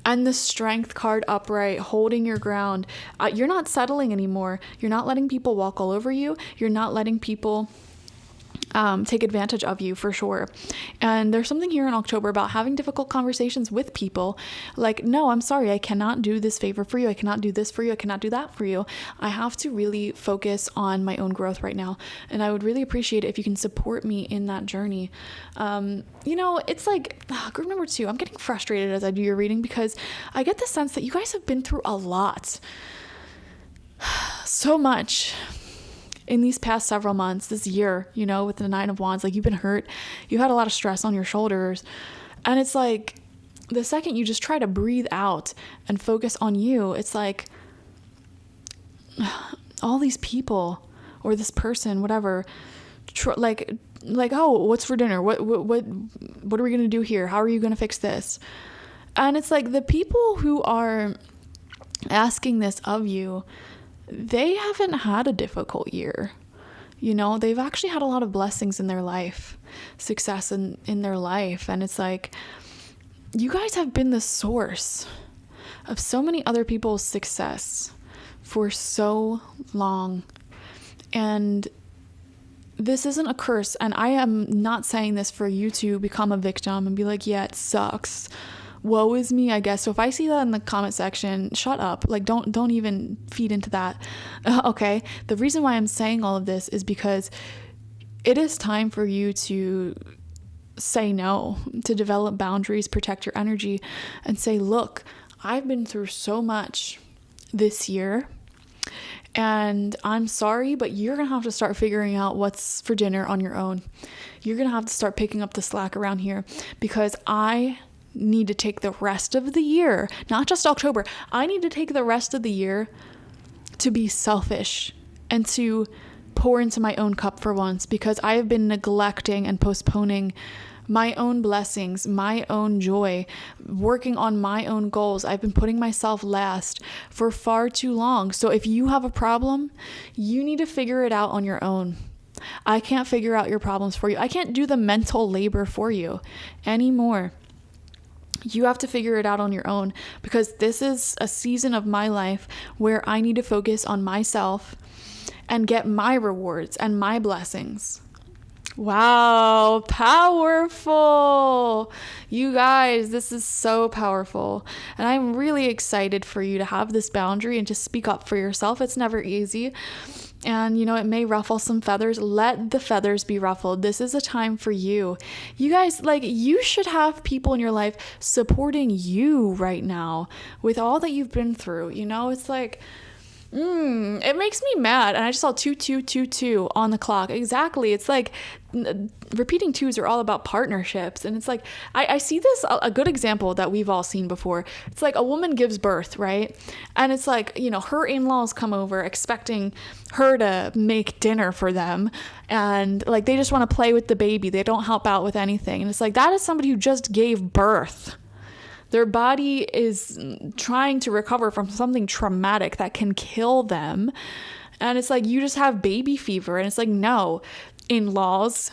And the Strength card upright, holding your ground. You're not settling anymore. You're not letting people walk all over you. You're not letting people take advantage of you, for sure. And there's something here in October about having difficult conversations with people. Like, no, I'm sorry, I cannot do this favor for you. I cannot do this for you. I cannot do that for you. I have to really focus on my own growth right now. And I would really appreciate it if you can support me in that journey. You know, it's like, group number 2, I'm getting frustrated as I do your reading because I get the sense that you guys have been through a lot. So much. In these past several months, this year, you know, with the Nine of Wands, like, you've been hurt, you had a lot of stress on your shoulders. And it's like, the second you just try to breathe out and focus on you, it's like all these people or this person, whatever, like, oh, what's for dinner? What are we going to do here? How are you going to fix this? And it's like the people who are asking this of you, they haven't had a difficult year. You know, they've actually had a lot of blessings in their life, success in their life. And it's like, you guys have been the source of so many other people's success for so long. And this isn't a curse. And I am not saying this for you to become a victim and be like, yeah, it sucks. Woe is me, I guess. So if I see that in the comment section, shut up. Like, don't even feed into that. Okay. The reason why I'm saying all of this is because it is time for you to say no, to develop boundaries, protect your energy, and say, look, I've been through so much this year, and I'm sorry, but you're going to have to start figuring out what's for dinner on your own. You're going to have to start picking up the slack around here, because I need to take the rest of the year, not just October. I need to take the rest of the year to be selfish and to pour into my own cup for once, because I have been neglecting and postponing my own blessings, my own joy, working on my own goals. I've been putting myself last for far too long. So if you have a problem, you need to figure it out on your own. I can't figure out your problems for you. I can't do the mental labor for you anymore. You have to figure it out on your own, because this is a season of my life where I need to focus on myself and get my rewards and my blessings. Wow, powerful. You guys, this is so powerful. And I'm really excited for you to have this boundary and to speak up for yourself. It's never easy. And, you know, it may ruffle some feathers. Let the feathers be ruffled. This is a time for you. You guys, like, you should have people in your life supporting you right now with all that you've been through. You know, it's like, it makes me mad. And I just saw 2222 on the clock. Exactly. It's like repeating twos are all about partnerships. And it's like, I see this, a good example that we've all seen before. It's like a woman gives birth, right? And it's like, you know, her in-laws come over expecting her to make dinner for them. And like, they just want to play with the baby. They don't help out with anything. And it's like, that is somebody who just gave birth. Their body is trying to recover from something traumatic that can kill them. And it's like, you just have baby fever. And it's like, no, in-laws,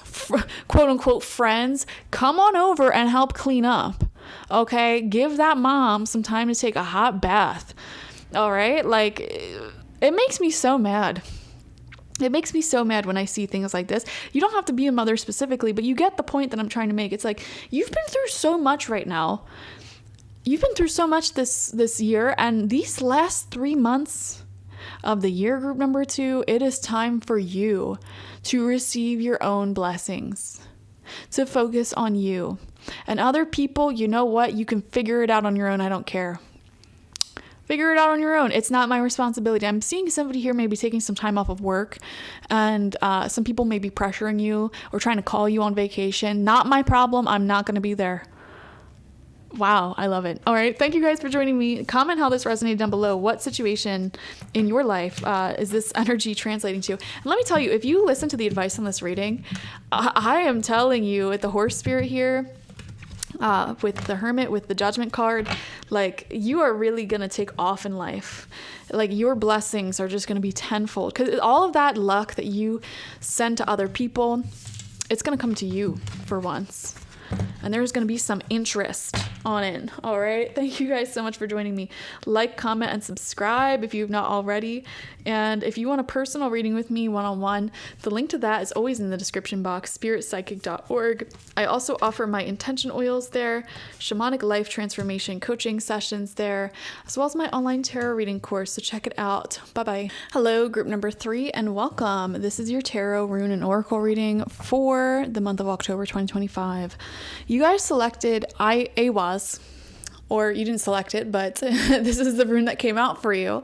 quote unquote friends, come on over and help clean up. Okay. Give that mom some time to take a hot bath. All right. Like, it makes me so mad. It makes me so mad when I see things like this. You don't have to be a mother specifically, but you get the point that I'm trying to make. It's like, you've been through so much right now. You've been through so much this year, and these last 3 months of the year, group number 2, it is time for you to receive your own blessings, to focus on you. And other people, you know what? You can figure it out on your own. I don't care. Figure it out on your own. It's not my responsibility. I'm seeing somebody here maybe taking some time off of work, and some people may be pressuring you or trying to call you on vacation. Not my problem. I'm not going to be there. Wow, I love it. All right. Thank you guys for joining me. Comment how this resonated down below. What situation in your life is this energy translating to? And let me tell you, if you listen to the advice on this reading, I am telling you, with the horse spirit here, with the hermit, with the judgment card, like, you are really going to take off in life. Like, your blessings are just going to be tenfold, because all of that luck that you send to other people, it's going to come to you for once. And there's going to be some interest on it. All right. Thank you guys so much for joining me. Like, comment, and subscribe if you've not already. And if you want a personal reading with me one-on-one, the link to that is always in the description box, spiritpsychic.org. I also offer my intention oils there, shamanic life transformation coaching sessions there, as well as my online tarot reading course. So check it out. Bye-bye. Hello, group number 3, and welcome. This is your tarot, rune, and oracle reading for the month of October 2025. You guys selected Awaz, or you didn't select it, but this is the rune that came out for you,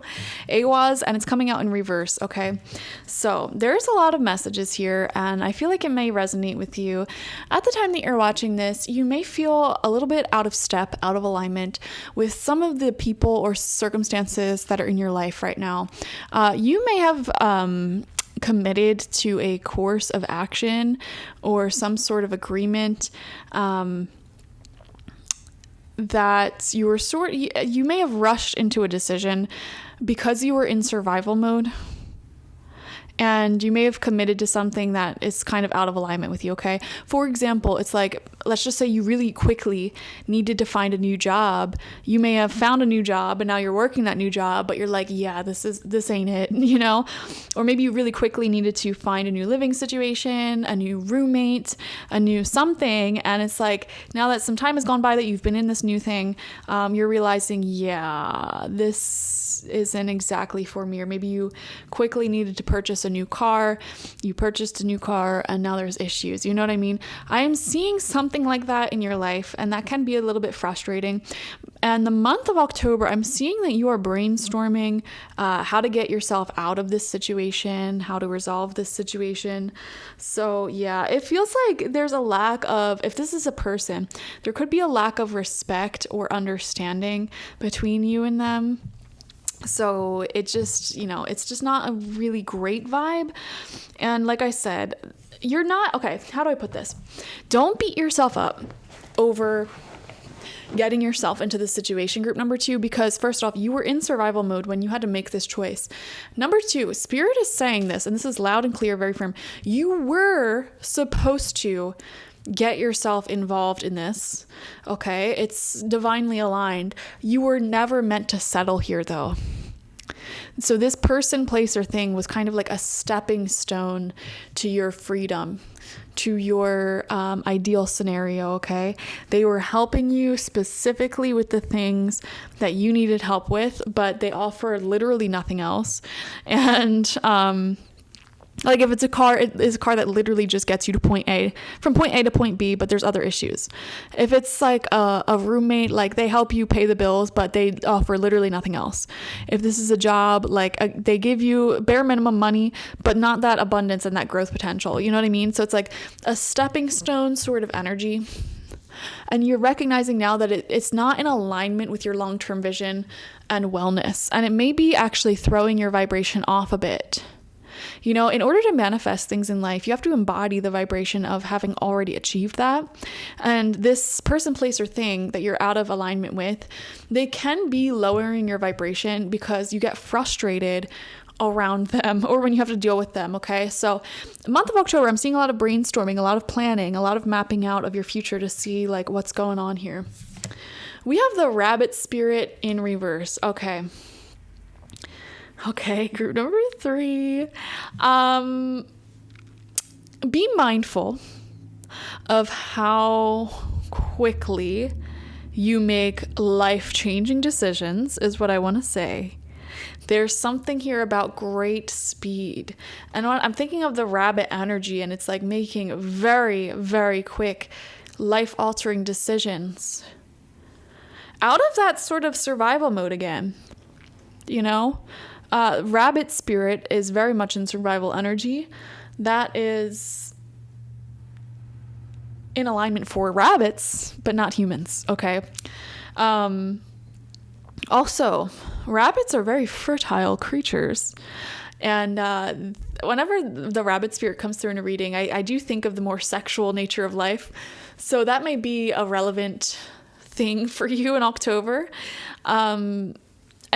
Awaz, and it's coming out in reverse, okay? So there's a lot of messages here, and I feel like it may resonate with you. At the time that you're watching this, you may feel a little bit out of step, out of alignment with some of the people or circumstances that are in your life right now. You may have committed to a course of action or some sort of agreement that you may have rushed into a decision because you were in survival mode, and you may have committed to something that is kind of out of alignment with you, okay? For example, it's like, let's just say you really quickly needed to find a new job. You may have found a new job, and now you're working that new job, but you're like, yeah, this ain't it, you know? Or maybe you really quickly needed to find a new living situation, a new roommate, a new something, and it's like, now that some time has gone by that you've been in this new thing, you're realizing, yeah, this isn't exactly for me. Or maybe you quickly needed to purchase a new car, you purchased a new car, and now there's issues. You know what I mean? I am seeing something like that in your life, and that can be a little bit frustrating. And the month of October, I'm seeing that you are brainstorming how to get yourself out of this situation, how to resolve this situation. So yeah, it feels like there's a lack of, if this is a person, there could be a lack of respect or understanding between you and them. So it just, it's just not a really great vibe. And like I said, you're not, okay, how do I put this? Don't beat yourself up over getting yourself into this situation, group number 2, because first off, you were in survival mode when you had to make this choice. Number 2, Spirit is saying this, and this is loud and clear, very firm. You were supposed to get yourself involved in this, okay? It's divinely aligned. You were never meant to settle here, though. So this person, place, or thing was kind of like a stepping stone to your freedom, to your ideal scenario, okay? They were helping you specifically with the things that you needed help with, but they offer literally nothing else. And like, if it's a car, it is a car that literally just gets you to from point A to point B, but there's other issues. If it's like a roommate, like, they help you pay the bills, but they offer literally nothing else. If this is a job, like, they give you bare minimum money, but not that abundance and that growth potential. You know what I mean? So it's like a stepping stone sort of energy. And you're recognizing now that it's not in alignment with your long-term vision and wellness. And it may be actually throwing your vibration off a bit. In order to manifest things in life, you have to embody the vibration of having already achieved that. And this person, place, or thing that you're out of alignment with, they can be lowering your vibration because you get frustrated around them or when you have to deal with them, okay? So month of October, I'm seeing a lot of brainstorming, a lot of planning, a lot of mapping out of your future to see, like, what's going on here. We have the rabbit spirit in reverse, okay? Okay, group number 3. Be mindful of how quickly you make life-changing decisions, is what I want to say. There's something here about great speed. And I'm thinking of the rabbit energy, and it's like making very, very quick, life-altering decisions. Out of that sort of survival mode again, you know? Rabbit spirit is very much in survival energy. That is in alignment for rabbits, but not humans, okay? Also, rabbits are very fertile creatures. And whenever the rabbit spirit comes through in a reading, I do think of the more sexual nature of life. So that may be a relevant thing for you in October. And,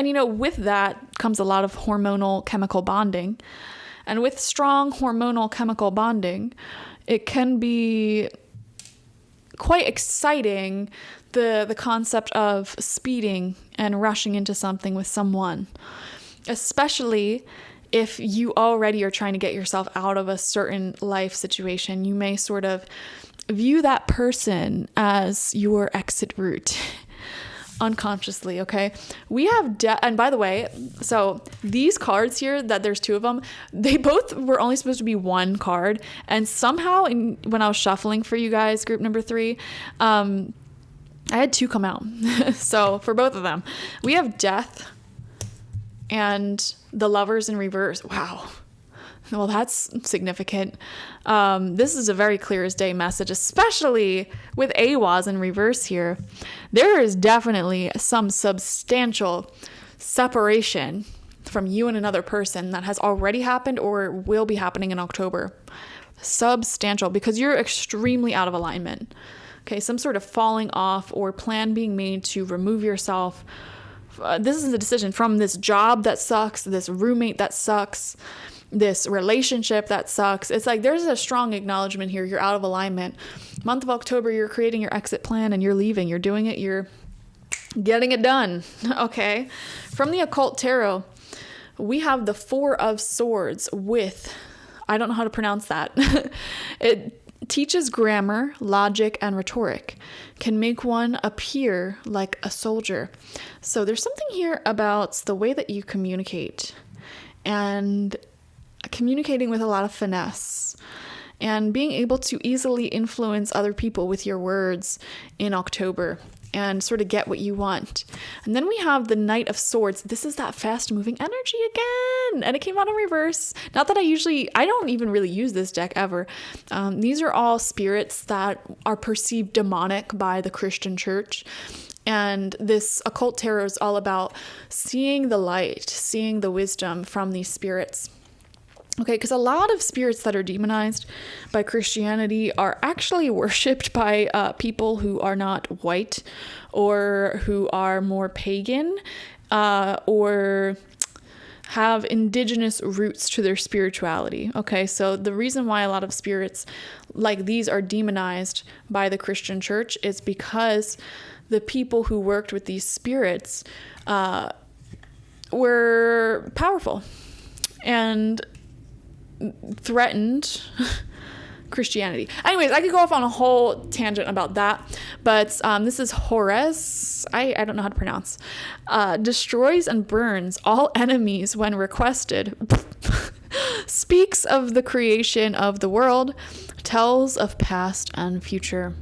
you know, with that comes a lot of hormonal chemical bonding. And with strong hormonal chemical bonding, it can be quite exciting, the concept of speeding and rushing into something with someone, especially if you already are trying to get yourself out of a certain life situation. You may sort of view that person as your exit route. Unconsciously, okay? We have and by the way, so these cards here, that there's 2 of them, they both were only supposed to be 1 card, and somehow when I was shuffling for you guys, group number 3, I had 2 come out. So for both of them, we have Death and the Lovers in reverse. Wow. Well, that's significant. This is a very clear as day message, especially with AWAs in reverse here. There is definitely some substantial separation from you and another person that has already happened or will be happening in October. Substantial, because you're extremely out of alignment. Okay, some sort of falling off or plan being made to remove yourself. This is a decision from this job that sucks, this roommate that sucks, this relationship that sucks. It's like there's a strong acknowledgement here. You're out of alignment. Month of October, you're creating your exit plan and you're leaving. You're doing it. You're getting it done. Okay. From the Occult Tarot, we have the 4 of Swords with, I don't know how to pronounce that. It teaches grammar, logic, and rhetoric. Can make one appear like a soldier. So there's something here about the way that you communicate and communicating with a lot of finesse and being able to easily influence other people with your words in October and sort of get what you want. And then we have the Knight of Swords. This is that fast moving energy again. And it came out in reverse. Not that I don't even really use this deck ever. These are all spirits that are perceived demonic by the Christian church. And this Occult Tarot is all about seeing the light, seeing the wisdom from these spirits. Okay, because a lot of spirits that are demonized by Christianity are actually worshipped by people who are not white or who are more pagan or have indigenous roots to their spirituality. Okay, so the reason why a lot of spirits like these are demonized by the Christian church is because the people who worked with these spirits were powerful and threatened Christianity. Anyways, I could go off on a whole tangent about that, but this is Horus. I don't know how to pronounce. Destroys and burns all enemies when requested. Speaks of the creation of the world. Tells of past and future.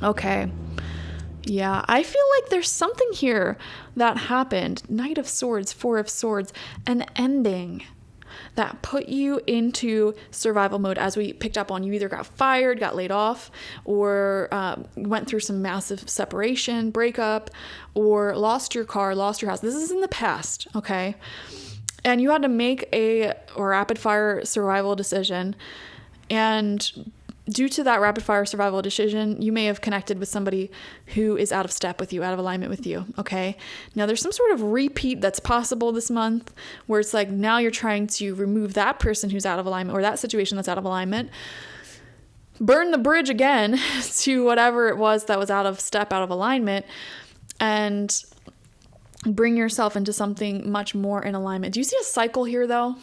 Okay. Yeah, I feel like there's something here that happened. Knight of Swords, 4 of Swords, an ending that put you into survival mode. As we picked up on, you either got fired, got laid off, or went through some massive separation, breakup, or lost your car, lost your house. This is in the past, okay? And you had to make a rapid fire survival decision. And due to that rapid fire survival decision, you may have connected with somebody who is out of step with you, out of alignment with you, okay? Now, there's some sort of repeat that's possible this month where it's like now you're trying to remove that person who's out of alignment or that situation that's out of alignment, burn the bridge again to whatever it was that was out of step, out of alignment, and bring yourself into something much more in alignment. Do you see a cycle here though?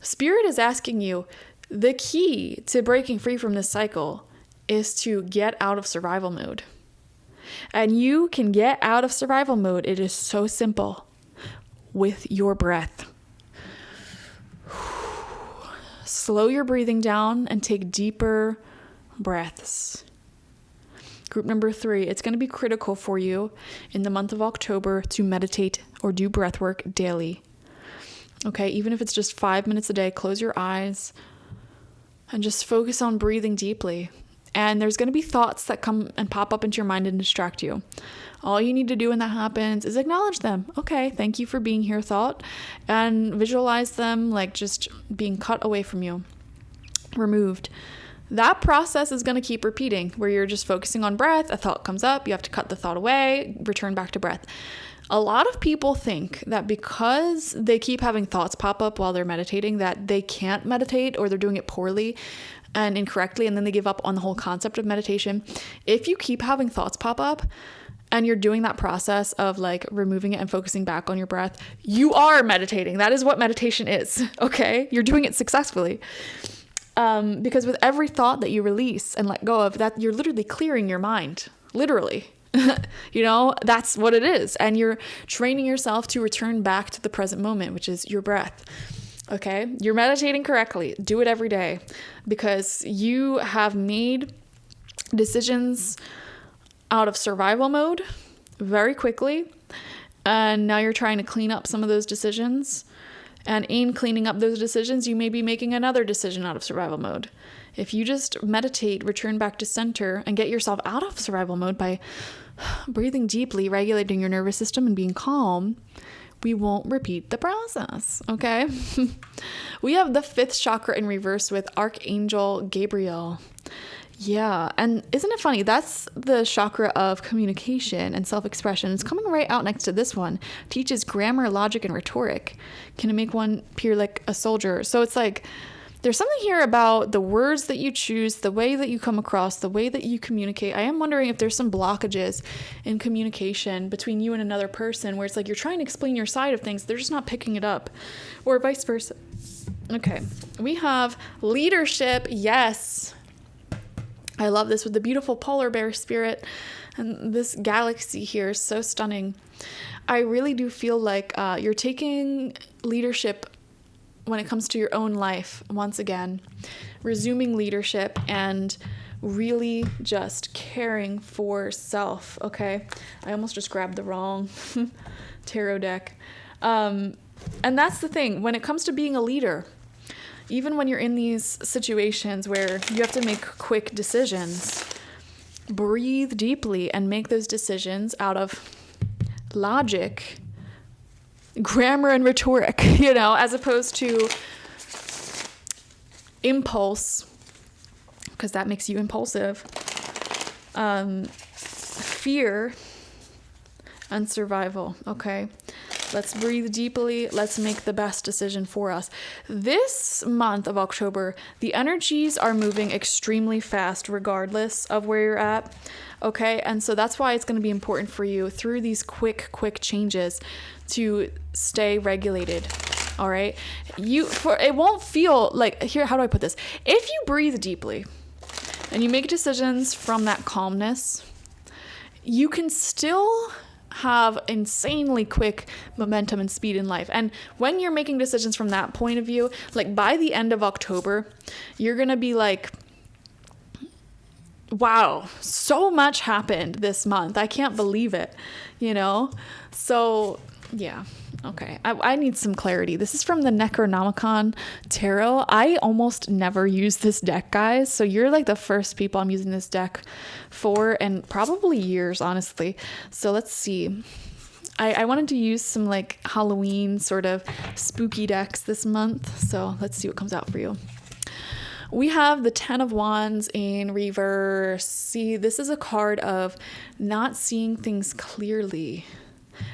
Spirit is asking you, the key to breaking free from this cycle is to get out of survival mode. And you can get out of survival mode. It is so simple. With your breath. Slow your breathing down and take deeper breaths. Group number 3, it's going to be critical for you in the month of October to meditate or do breath work daily. Okay, even if it's just 5 minutes a day, close your eyes and just focus on breathing deeply. And there's going to be thoughts that come and pop up into your mind and distract you. All you need to do when that happens is acknowledge them. Okay, thank you for being here, thought. And visualize them like just being cut away from you, removed. That process is going to keep repeating where you're just focusing on breath. A thought comes up, you have to cut the thought away, return back to breath. A lot of people think that because they keep having thoughts pop up while they're meditating, that they can't meditate or they're doing it poorly and incorrectly, and then they give up on the whole concept of meditation. If you keep having thoughts pop up and you're doing that process of like removing it and focusing back on your breath, you are meditating. That is what meditation is, okay? You're doing it successfully. Because with every thought that you release and let go of, that you're literally clearing your mind, literally. You know, that's what it is. And you're training yourself to return back to the present moment, which is your breath. Okay, you're meditating correctly. Do it every day because you have made decisions out of survival mode very quickly. And now you're trying to clean up some of those decisions. And in cleaning up those decisions, you may be making another decision out of survival mode. If you just meditate, return back to center, and get yourself out of survival mode by breathing deeply, regulating your nervous system, and being calm, we won't repeat the process, okay? We have the 5th chakra in reverse with Archangel Gabriel. Yeah, and isn't it funny? That's the chakra of communication and self-expression. It's coming right out next to this one. Teaches grammar, logic, and rhetoric. Can make one appear like a soldier. So it's like, there's something here about the words that you choose, the way that you come across, the way that you communicate. I am wondering if there's some blockages in communication between you and another person where it's like you're trying to explain your side of things, they're just not picking it up, or vice versa. Okay, we have leadership. Yes. I love this with the beautiful polar bear spirit, and this galaxy here is so stunning. I really do feel like you're taking leadership when it comes to your own life once again, resuming leadership and really just caring for self. Okay, I almost just grabbed the wrong tarot deck. And that's the thing when it comes to being a leader. Even when you're in these situations where you have to make quick decisions, breathe deeply and make those decisions out of logic, grammar, and rhetoric, you know, as opposed to impulse, because that makes you impulsive, fear, and survival, okay? Let's breathe deeply. Let's make the best decision for us. This month of October, the energies are moving extremely fast regardless of where you're at, okay? And so that's why it's going to be important for you through these quick changes to stay regulated, all right? It won't feel like, here, how do I put this? If you breathe deeply and you make decisions from that calmness, you can still have insanely quick momentum and speed in life. And when you're making decisions from that point of view, like by the end of October, you're gonna be like, wow, so much happened this month. I can't believe it, you know? So yeah, okay. I need some clarity. This is from the Necronomicon Tarot. I almost never use this deck, guys. So you're like the first people I'm using this deck for, and probably years, honestly. So let's see. I wanted to use some like Halloween sort of spooky decks this month. So let's see what comes out for you. We have the 10 of Wands in reverse. See, this is a card of not seeing things clearly.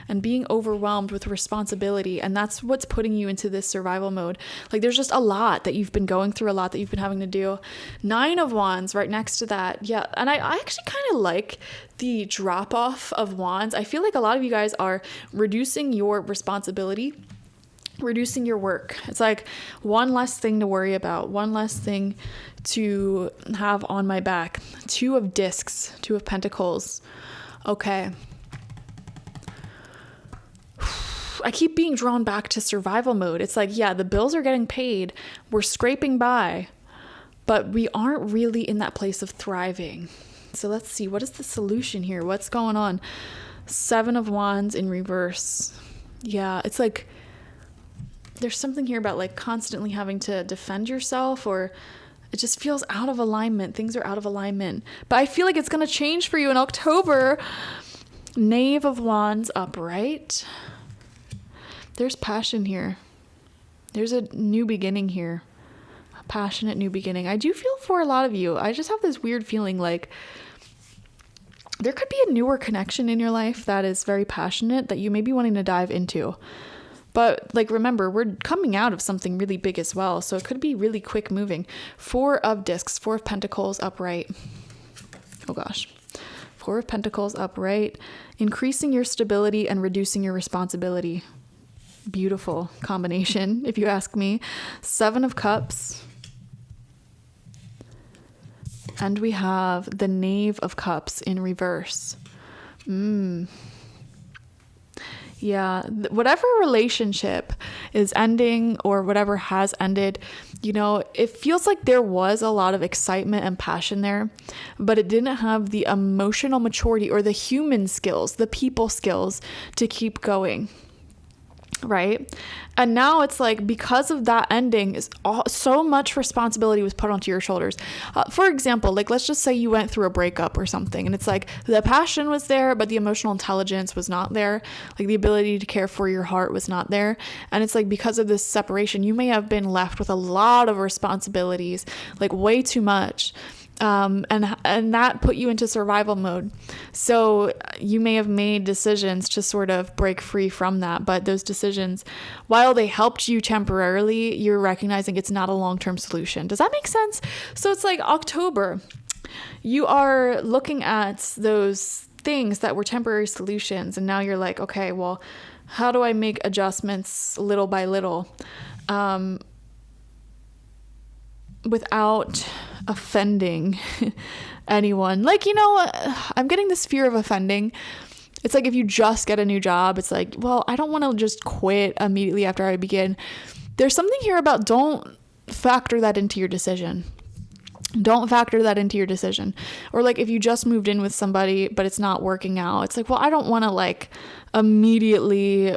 and being overwhelmed with responsibility. And that's what's putting you into this survival mode. Like there's just a lot that you've been going through, a lot that you've been having to do. 9 of Wands right next to that. Yeah. And I actually kind of like the drop off of Wands. I feel like a lot of you guys are reducing your responsibility, reducing your work. It's like one less thing to worry about, one less thing to have on my back. 2 of Discs, 2 of Pentacles. Okay. I keep being drawn back to survival mode. It's like, yeah, the bills are getting paid. We're scraping by, but we aren't really in that place of thriving. So let's see, what is the solution here? What's going on? 7 of Wands in reverse. Yeah, it's like there's something here about like constantly having to defend yourself, or it just feels out of alignment. Things are out of alignment. But I feel like it's going to change for you in October. Knave of Wands upright. There's passion here. There's a new beginning here. A passionate new beginning. I do feel for a lot of you. I just have this weird feeling like there could be a newer connection in your life that is very passionate that you may be wanting to dive into. But like, remember, we're coming out of something really big as well. So it could be really quick moving. 4 of Discs, 4 of Pentacles upright. Oh gosh. 4 of Pentacles upright. Increasing your stability and reducing your responsibility. Beautiful combination, if you ask me. 7 of Cups. And we have the Knave of Cups in reverse. Yeah, whatever relationship is ending or whatever has ended, you know, it feels like there was a lot of excitement and passion there, but it didn't have the emotional maturity or the human skills, the people skills to keep going. Right? And now it's like, because of that ending, so much responsibility was put onto your shoulders. For example, like, let's just say you went through a breakup or something, and it's like the passion was there, but the emotional intelligence was not there. Like the ability to care for your heart was not there. And it's like, because of this separation, you may have been left with a lot of responsibilities, like way too much. And that put you into survival mode. So you may have made decisions to sort of break free from that, but those decisions, while they helped you temporarily, you're recognizing it's not a long-term solution. Does that make sense? So it's like October, you are looking at those things that were temporary solutions, and now you're like, okay, well, how do I make adjustments little by little, without offending anyone? Like, you know, I'm getting this fear of offending. It's like, if you just get a new job, it's like, well, I don't want to just quit immediately after I begin. There's something here about, don't factor that into your decision. Don't factor that into your decision. Or like, if you just moved in with somebody, but it's not working out, it's like, well, I don't want to like immediately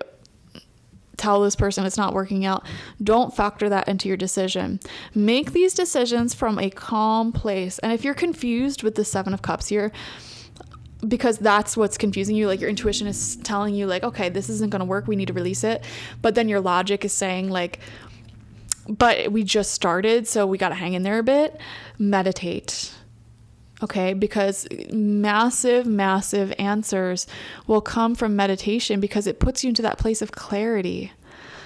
tell this person it's not working out. Don't factor that into your decision. Make these decisions from a calm place. And if you're confused with the 7 of Cups here, because that's what's confusing you, like your intuition is telling you like, okay, this isn't going to work, we need to release it. But then your logic is saying like, but we just started, so we got to hang in there a bit. Meditate. Okay, because massive answers will come from meditation, because it puts you into that place of clarity.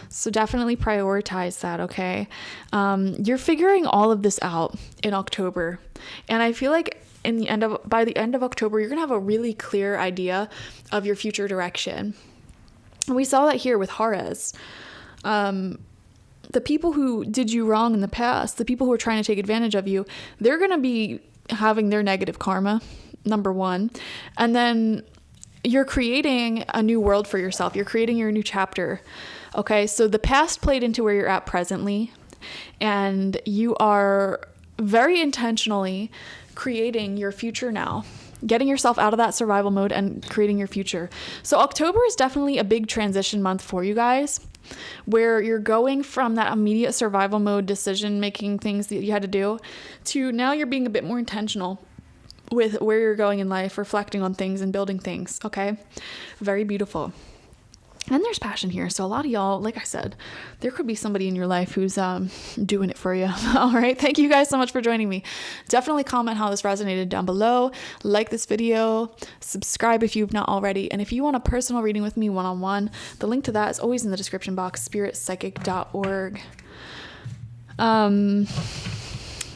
So definitely prioritize that, okay? You're figuring all of this out in October. And I feel like by the end of October, you're going to have a really clear idea of your future direction. And we saw that here with Juarez. The people who did you wrong in the past, the people who are trying to take advantage of you, they're going to be having their negative karma, number one. And then you're creating a new world for yourself. You're creating your new chapter. Okay, so the past played into where you're at presently, and you are very intentionally creating your future now, getting yourself out of that survival mode and creating your future. So October is definitely a big transition month for you guys, where you're going from that immediate survival mode, decision making things that you had to do, to now you're being a bit more intentional with where you're going in life, reflecting on things and building things. Okay, very beautiful. And there's passion here. So a lot of y'all, like I said, there could be somebody in your life who's doing it for you. All right. Thank you guys so much for joining me. Definitely comment how this resonated down below. Like this video, subscribe if you've not already. And if you want a personal reading with me one-on-one, the link to that is always in the description box, spiritpsychic.org.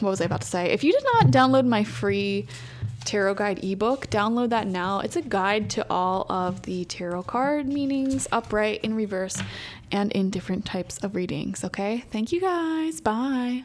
What was I about to say? If you did not download my free tarot guide ebook, download that now. It's a guide to all of the tarot card meanings, upright, in reverse, and in different types of readings. Okay, thank you guys. Bye.